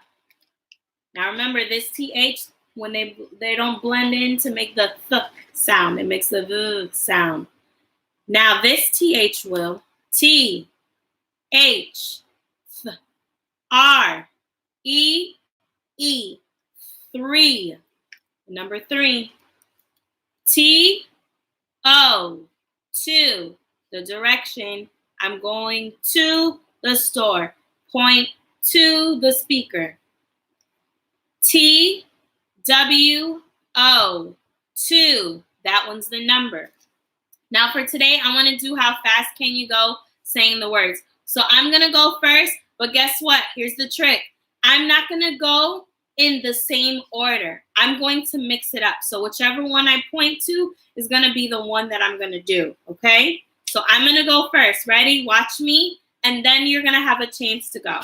Now remember this TH, when they don't blend in to make the th sound. It makes the v sound. Now this TH will. T-H-R-E-E. 3. Number 3. T-O. 2. The direction. I'm going to the store. Point to the speaker. T-W-O. 2. That one's the number. Now for today, I want to do how fast can you go saying the words. So I'm going to go first, but guess what? Here's the trick. I'm not going to go in the same order. I'm going to mix it up. So whichever one I point to is going to be the one that I'm going to do, okay? So I'm going to go first. Ready? Watch me, and then you're going to have a chance to go.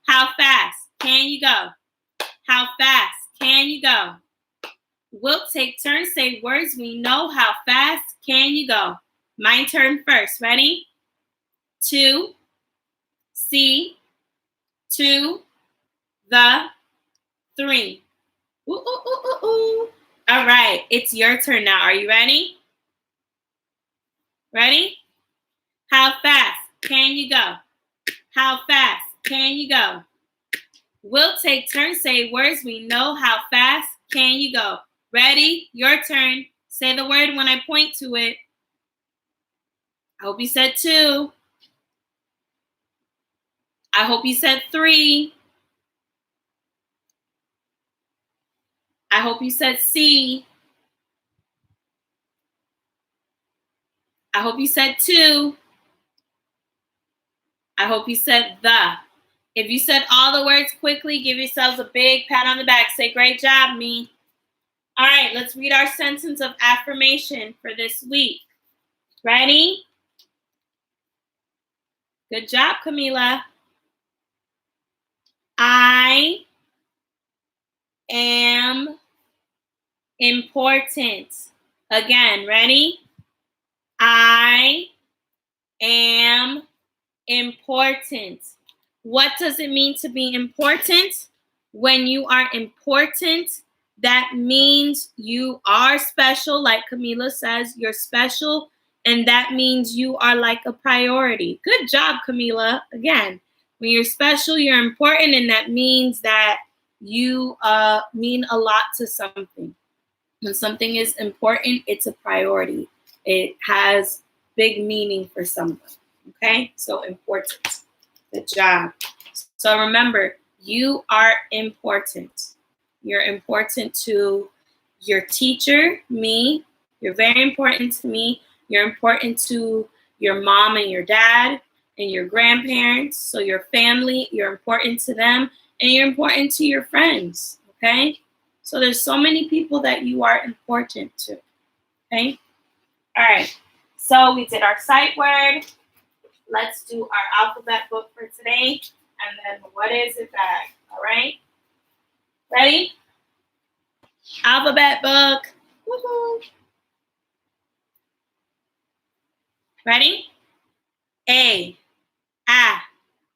How fast can you go? How fast can you go? We'll take turns, say words we know. How fast can you go? My turn first. Ready? 2, see, 2, the, 3. Ooh, ooh, ooh, ooh, ooh. All right, it's your turn now. Are you ready? Ready? How fast can you go? How fast can you go? We'll take turns, say words we know. How fast can you go? Ready? Your turn. Say the word when I point to it. I hope you said 2. I hope you said 3. I hope you said C. I hope you said 2. I hope you said the. If you said all the words quickly, give yourselves a big pat on the back. Say, great job, me. All right, let's read our sentence of affirmation for this week. Ready? Good job, Camila. I am important. Again, ready? I am important. What does it mean to be important? When you are important, that means you are special. Like Camila says, you're special. And that means you are like a priority. Good job, Camila. Again, when you're special, you're important. And that means that you mean a lot to something. When something is important, it's a priority. It has big meaning for someone. Okay? So important. Good job. So remember, you are important. You're important to your teacher, me. You're very important to me. You're important to your mom and your dad and your grandparents. So your family, you're important to them. And you're important to your friends. Okay? So there's so many people that you are important to. Okay? All right. So we did our sight word. Let's do our alphabet book for today. And then what is it bag? All right? Ready? Alphabet book. Woohoo. Ready? A.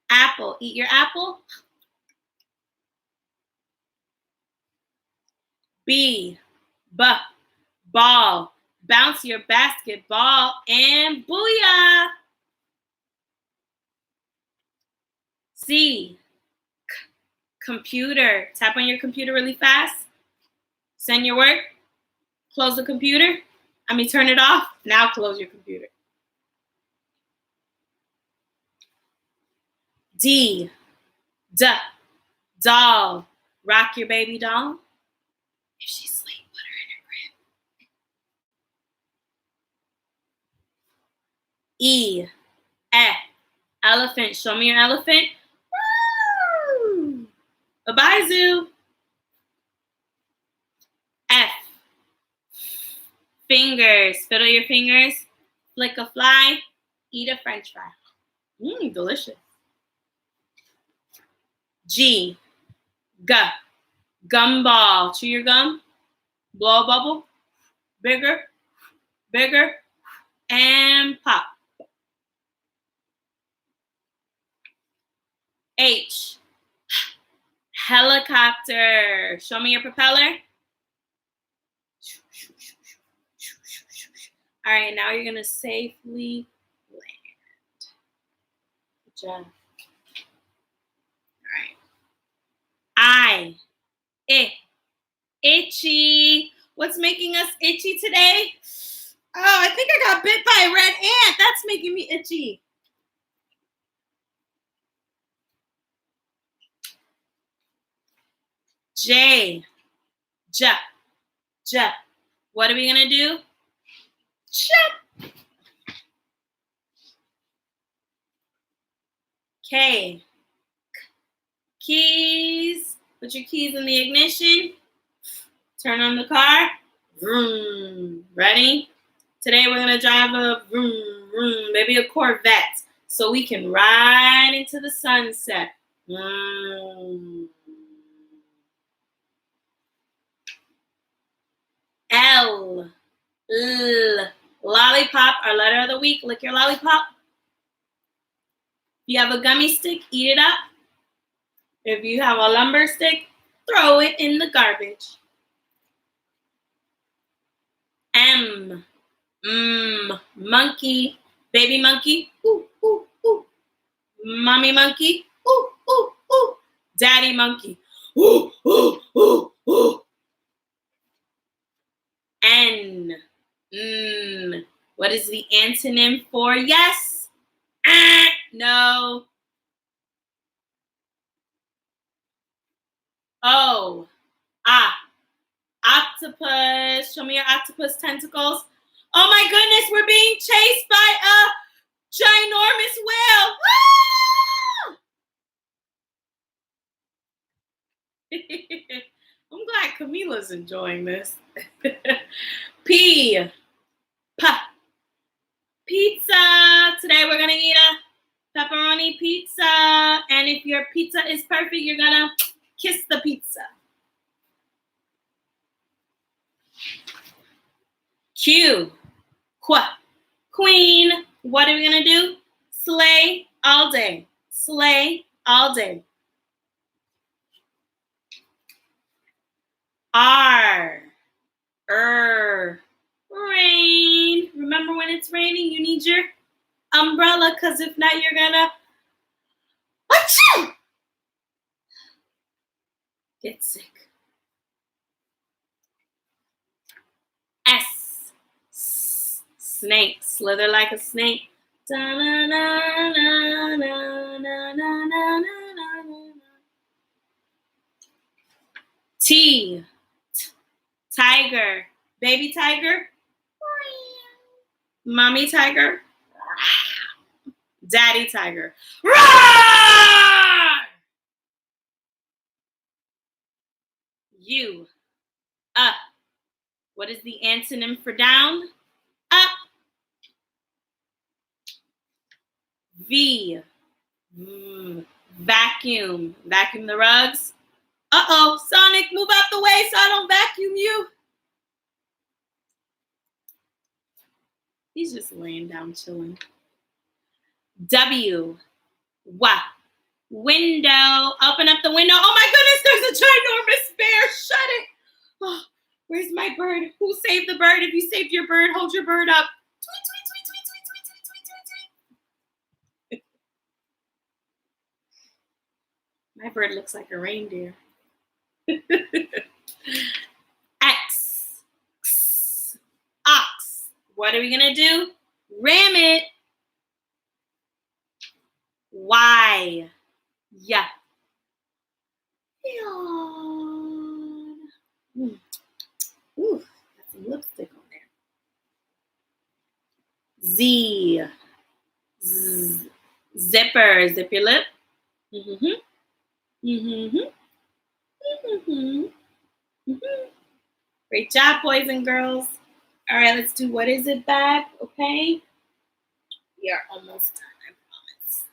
Apple. Eat your apple. B. Ball. Bounce your basketball and booyah. C. Computer. Tap on your computer really fast. Send your work. Close the computer. Turn it off. Now close your computer. D. Doll. Rock your baby doll. If she's asleep, put her in her crib. E. Elephant. Show me your elephant. Woo! Bye-bye, zoo. F. Fingers. Fiddle your fingers. Flick a fly. Eat a french fry. Delicious. G. Gumball. Chew your gum. Blow a bubble. Bigger. And pop. H. Helicopter. Show me your propeller. All right, now you're going to safely land. Good job. All right. Itchy. What's making us itchy today? Oh, I think I got bit by a red ant. That's making me itchy. J. What are we going to do? Jump. K. Keys. Put your keys in the ignition. Turn on the car. Vroom. Ready? Today we're going to drive a vroom, vroom, maybe a Corvette, so we can ride into the sunset. L. Lollipop, our letter of the week. Lick your lollipop. If you have a gummy stick, eat it up. If you have a lumber stick, throw it in the garbage. M. Monkey. Baby monkey. Ooh, ooh, ooh. Mommy monkey. Ooh, ooh, ooh. Daddy monkey. Ooh, ooh, ooh, ooh. N. What is the antonym for yes? No. O. Octopus. Show me your octopus tentacles. Oh my goodness, we're being chased by a ginormous whale. I'm glad Camila's enjoying this. P. Pizza. Today we're going to eat a pepperoni pizza. And if your pizza is perfect, you're going to kiss the pizza. Q. Queen. What are we going to do? Slay all day. Slay all day. R. Rain. Remember when it's raining, you need your umbrella, because if not, you're gonna get sick. S. Snake. Slither like a snake. T. Tiger. Baby tiger. Mommy tiger. Daddy tiger. U. Up. What is the antonym for down? Up. V. Vacuum. Vacuum the rugs. Uh-oh, Sonic, move out the way so I don't vacuum you. He's just laying down chilling. W. Window. Open up the window. Oh my goodness, there's a ginormous bear. Shut it. Oh, where's my bird? Who saved the bird? If you saved your bird, hold your bird up. Tweet, tweet, tweet, tweet, tweet, tweet, tweet, tweet, tweet, tweet. My bird looks like a reindeer. X. Ox. What are we going to do? Ram it. Y. Yeah. Ooh, got some lipstick on there. Z. Zipper. Zip your lip. Great job, boys and girls. All right, let's do what is it back, okay? We are almost done, I promise.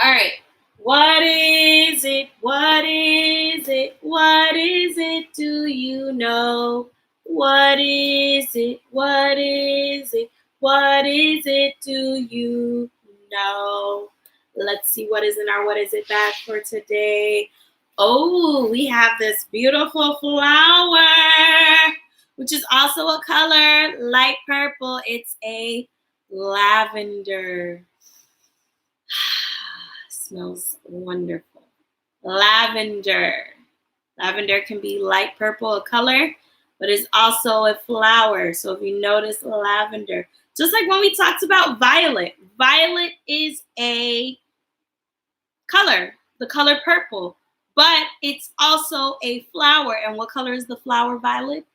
All right. What is it? What is it? What is it? Do you know? What is it? What is it? What is it? Do you know? Let's see what is in our what is it bag for today. Oh, we have this beautiful flower, which is also a color, light purple. It's a lavender. Smells wonderful. Lavender. Lavender can be light purple, a color, but it's also a flower. So if you notice lavender, just like when we talked about violet, violet is a color, the color purple, but it's also a flower. And what color is the flower, violet?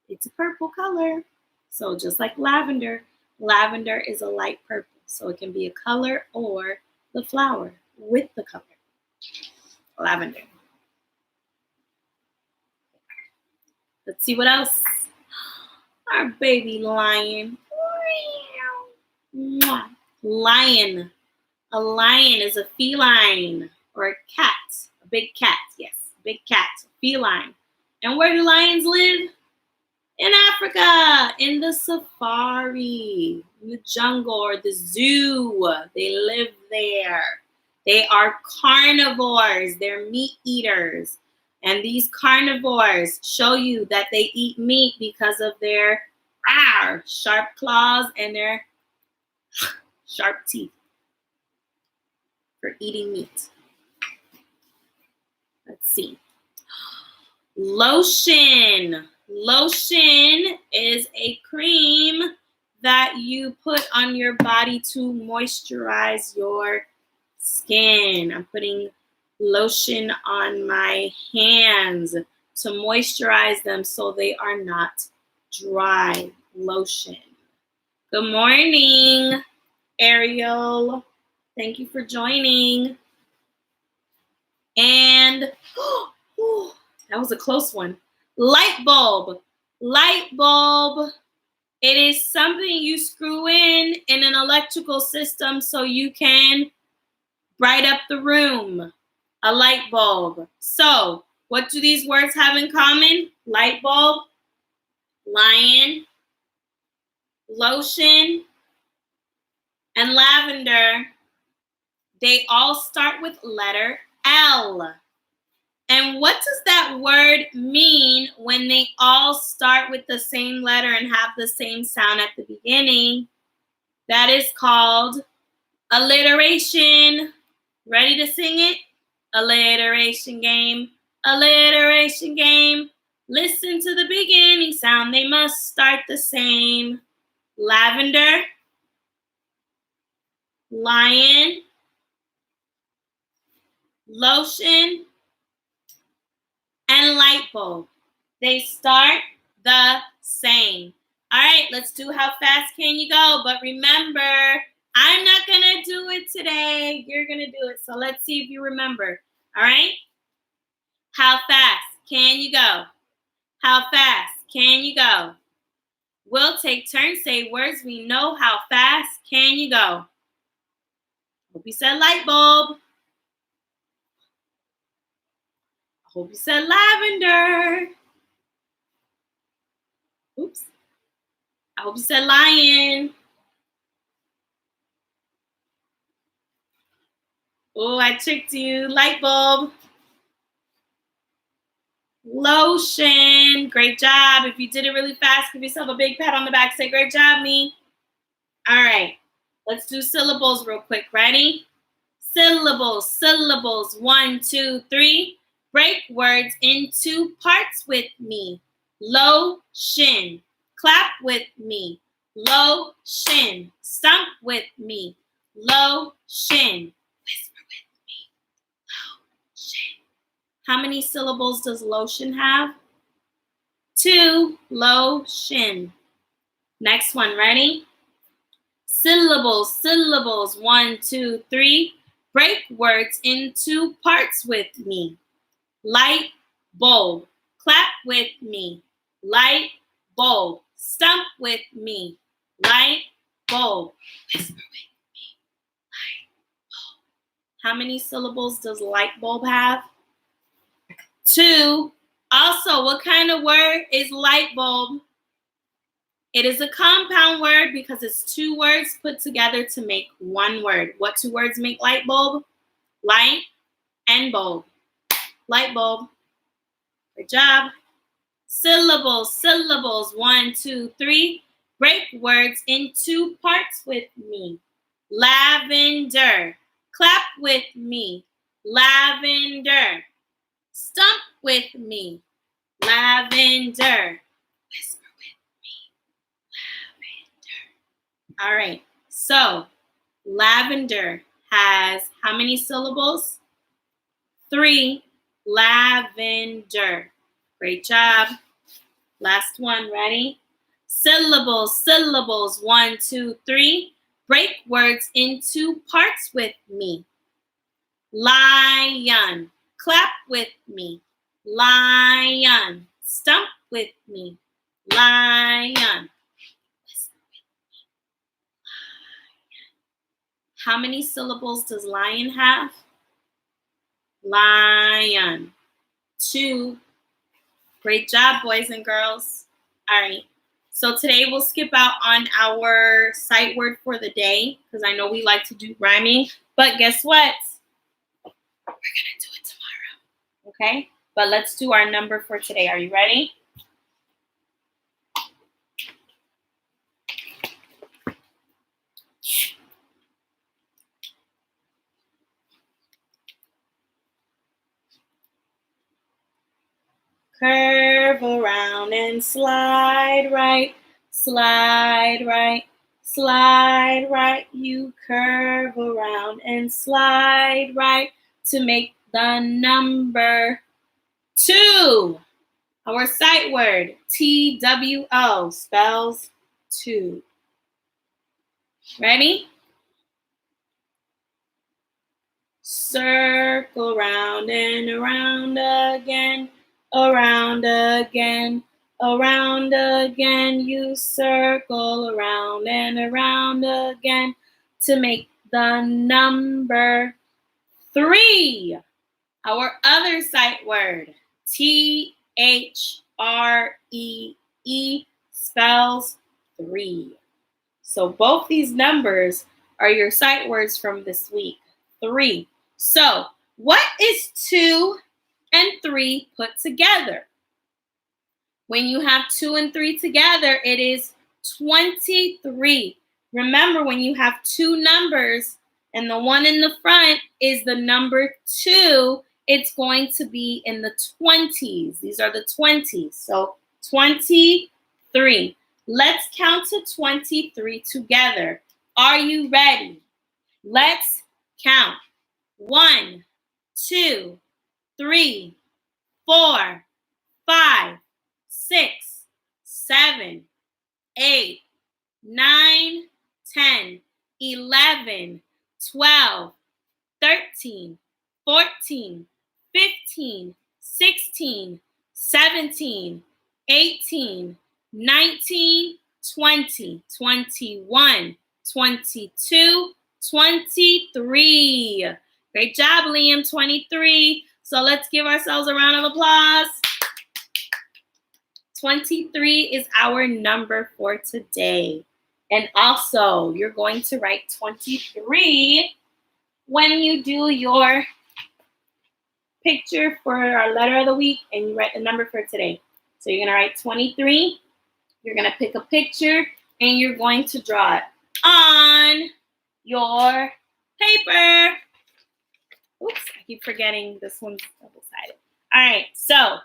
It's a purple color. So just like lavender, lavender is a light purple. So it can be a color or the flower with the color. Lavender. Let's see what else. Our baby lion. Lion. A lion is a feline or a cat. A big cat, yes. Big cat, feline. And where do lions live? In Africa, in the safari, in the jungle or the zoo. They live there. They are carnivores. They're meat eaters. And these carnivores show you that they eat meat because of their sharp claws and their sharp teeth for eating meat. Let's see. Lotion. Lotion is a cream that you put on your body to moisturize your skin. I'm putting lotion on my hands to moisturize them so they are not dry. Lotion. Good morning, Ariel. Thank you for joining. And that was a close one. Light bulb. Light bulb. It is something you screw in an electrical system so you can bright up the room. A light bulb. So, what do these words have in common? Light bulb, lion, lotion, and lavender. They all start with letter L. And what does that word mean when they all start with the same letter and have the same sound at the beginning? That is called alliteration. Ready to sing it? Alliteration game. Alliteration game. Listen to the beginning sound. They must start the same. Lavender, lion, lotion, and light bulb. They start the same. All right, let's do how fast can you go? But remember, I'm not going to do it today. You're going to do it. So let's see if you remember. All right? How fast can you go? How fast can you go? We'll take turns, say words we know. How fast can you go? Hope you said light bulb. Hope you said lavender. Oops. I hope you said lion. Oh, I tricked you. Light bulb. Lotion. Great job. If you did it really fast, give yourself a big pat on the back. Say, great job, me. All right. Let's do syllables real quick. Ready? Syllables. Syllables. 1, 2, 3. Break words into parts with me. Lotion. Clap with me. Lotion. Stump with me. Lotion. Whisper with me. Lotion. How many syllables does lotion have? 2. Lotion. Next one. Ready? Syllables. Syllables. 1, 2, 3. Break words into parts with me. Light bulb. Clap with me. Light bulb. Stump with me. Light bulb. Whisper with me. Light bulb. How many syllables does light bulb have? 2. Also, what kind of word is light bulb? It is a compound word because it's 2 words put together to make 1 word. What 2 words make light bulb? Light and bulb. Light bulb. Good job. Syllables. Syllables. 1, 2, 3. Break words into parts with me. Lavender. Clap with me. Lavender. Stump with me. Lavender. Whisper with me. Lavender. All right. So, lavender has how many syllables? 3. Lavender. Great job. Last one. Ready? Syllables. Syllables. 1, 2, 3. Break words into parts with me. Lion. Clap with me. Lion. Stump with me. Lion. Whisper with me. Lion. How many syllables does lion have? Lion. 2. Great job, boys and girls. All right. So today we'll skip out on our sight word for the day because I know we like to do rhyming. But guess what? We're going to do it tomorrow. Okay? But let's do our number for today. Are you ready? Curve around and slide right, slide right, slide right. You curve around and slide right to make the number 2. Our sight word, TWO, spells 2. Ready? Circle round and around again. Around again, around again, you circle around and around again to make the number 3. Our other sight word, THREE, spells 3. So both these numbers are your sight words from this week, 3. So what is 2 and 3 put together? When you have 2 and 3 together, it is 23. Remember, when you have 2 numbers and the one in the front is the number 2, it's going to be in the 20s. These are the 20s. So 23. Let's count to 23 together. Are you ready? Let's count. 1, 2, 3, 4, 5, 6, 7, 8, 9, 10, 11, 12, 13, 14, 15, 16, 17, 18, 19, 20, 21, 22, 23. Great job, Liam, 23. So let's give ourselves a round of applause. 23 is our number for today. And also, you're going to write 23 when you do your picture for our letter of the week and you write the number for today. So you're going to write 23. You're going to pick a picture and you're going to draw it on your paper. Oops, I keep forgetting this one's double-sided. All right, so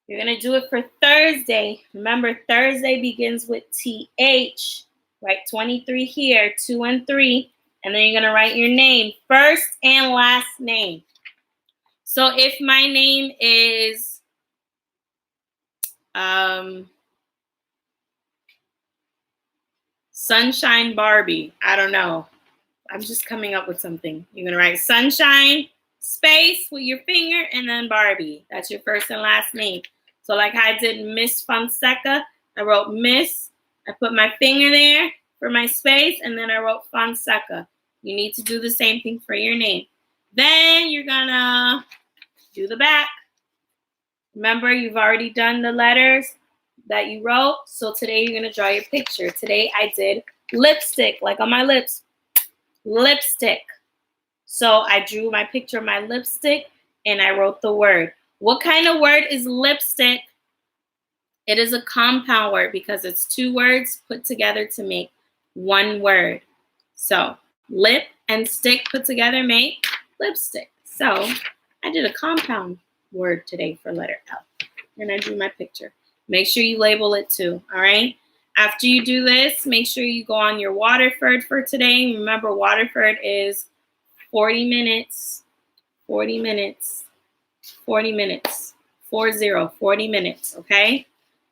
you're going to do it for Thursday. Remember, Thursday begins with TH. Write 23 here, 2 and 3. And then you're going to write your name, first and last name. So if my name is Sunshine Barbie, I don't know. I'm just coming up with something. You're going to write Sunshine, space with your finger, and then Barbie. That's your first and last name. So like I did Miss Fonseca, I wrote Miss. I put my finger there for my space, and then I wrote Fonseca. You need to do the same thing for your name. Then you're going to do the back. Remember, you've already done the letters that you wrote. So today you're going to draw your picture. Today I did lipstick, like on my lips. Lipstick. So I drew my picture of my lipstick and I wrote the word. What kind of word is lipstick? It is a compound word because it's two words put together to make one word. So lip and stick put together make lipstick. So I did a compound word today for letter L. And I drew my picture. Make sure you label it too, all right? After you do this, make sure you go on your Waterford for today. Remember, Waterford is 40 minutes, 40 minutes, 40 minutes, 40 minutes, okay?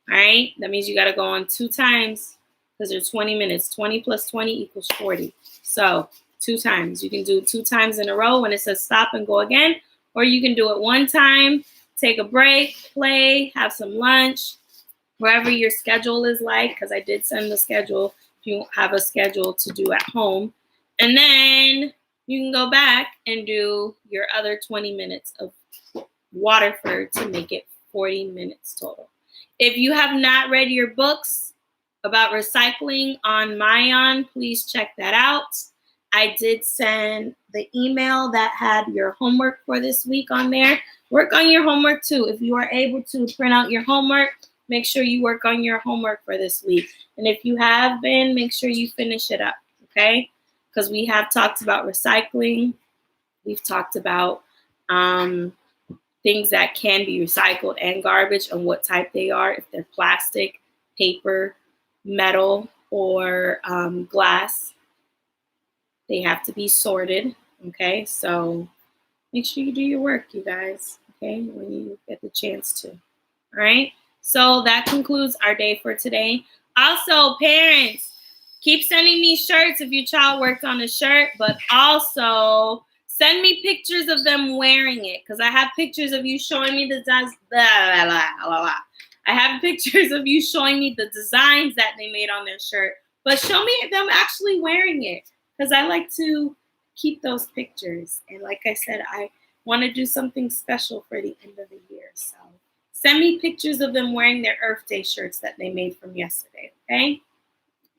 All right? That means you got to go on 2 times because there's 20 minutes. 20 plus 20 equals 40. So 2 times. You can do 2 times in a row when it says stop and go again, or you can do it 1 time, take a break, play, have some lunch, wherever your schedule is like, because I did send the schedule if you have a schedule to do at home. And then you can go back and do your other 20 minutes of Waterford to make it 40 minutes total. If you have not read your books about recycling on Mayan, please check that out. I did send the email that had your homework for this week on there. Work on your homework too. If you are able to print out your homework, make sure you work on your homework for this week. And if you have been, make sure you finish it up, okay? Because we have talked about recycling. We've talked about things that can be recycled and garbage and what type they are, if they're plastic, paper, metal, or glass. They have to be sorted, okay? So make sure you do your work, you guys, okay, when you get the chance to, all right? So that concludes our day for today. Also, parents, keep sending me shirts if your child worked on a shirt, but also send me pictures of them wearing it because I have pictures of you showing me the I have pictures of you showing me the designs that they made on their shirt, but show me them actually wearing it because I like to keep those pictures. And like I said, I want to do something special for the end of the year. So send me pictures of them wearing their Earth Day shirts that they made from yesterday, okay?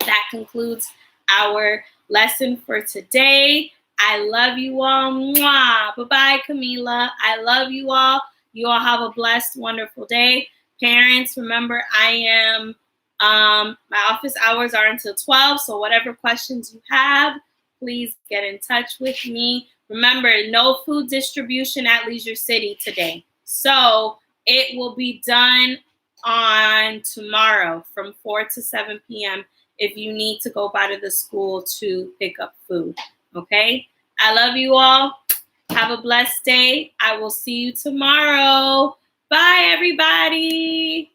That concludes our lesson for today. I love you all. Mwah. Bye-bye, Camila. I love you all. You all have a blessed, wonderful day. Parents, remember, my office hours are until 12, so whatever questions you have, please get in touch with me. Remember, no food distribution at Leisure City today. So it will be done on tomorrow from 4 to 7 p.m. if you need to go by to the school to pick up food, okay? I love you all. Have a blessed day. I will see you tomorrow. Bye, everybody.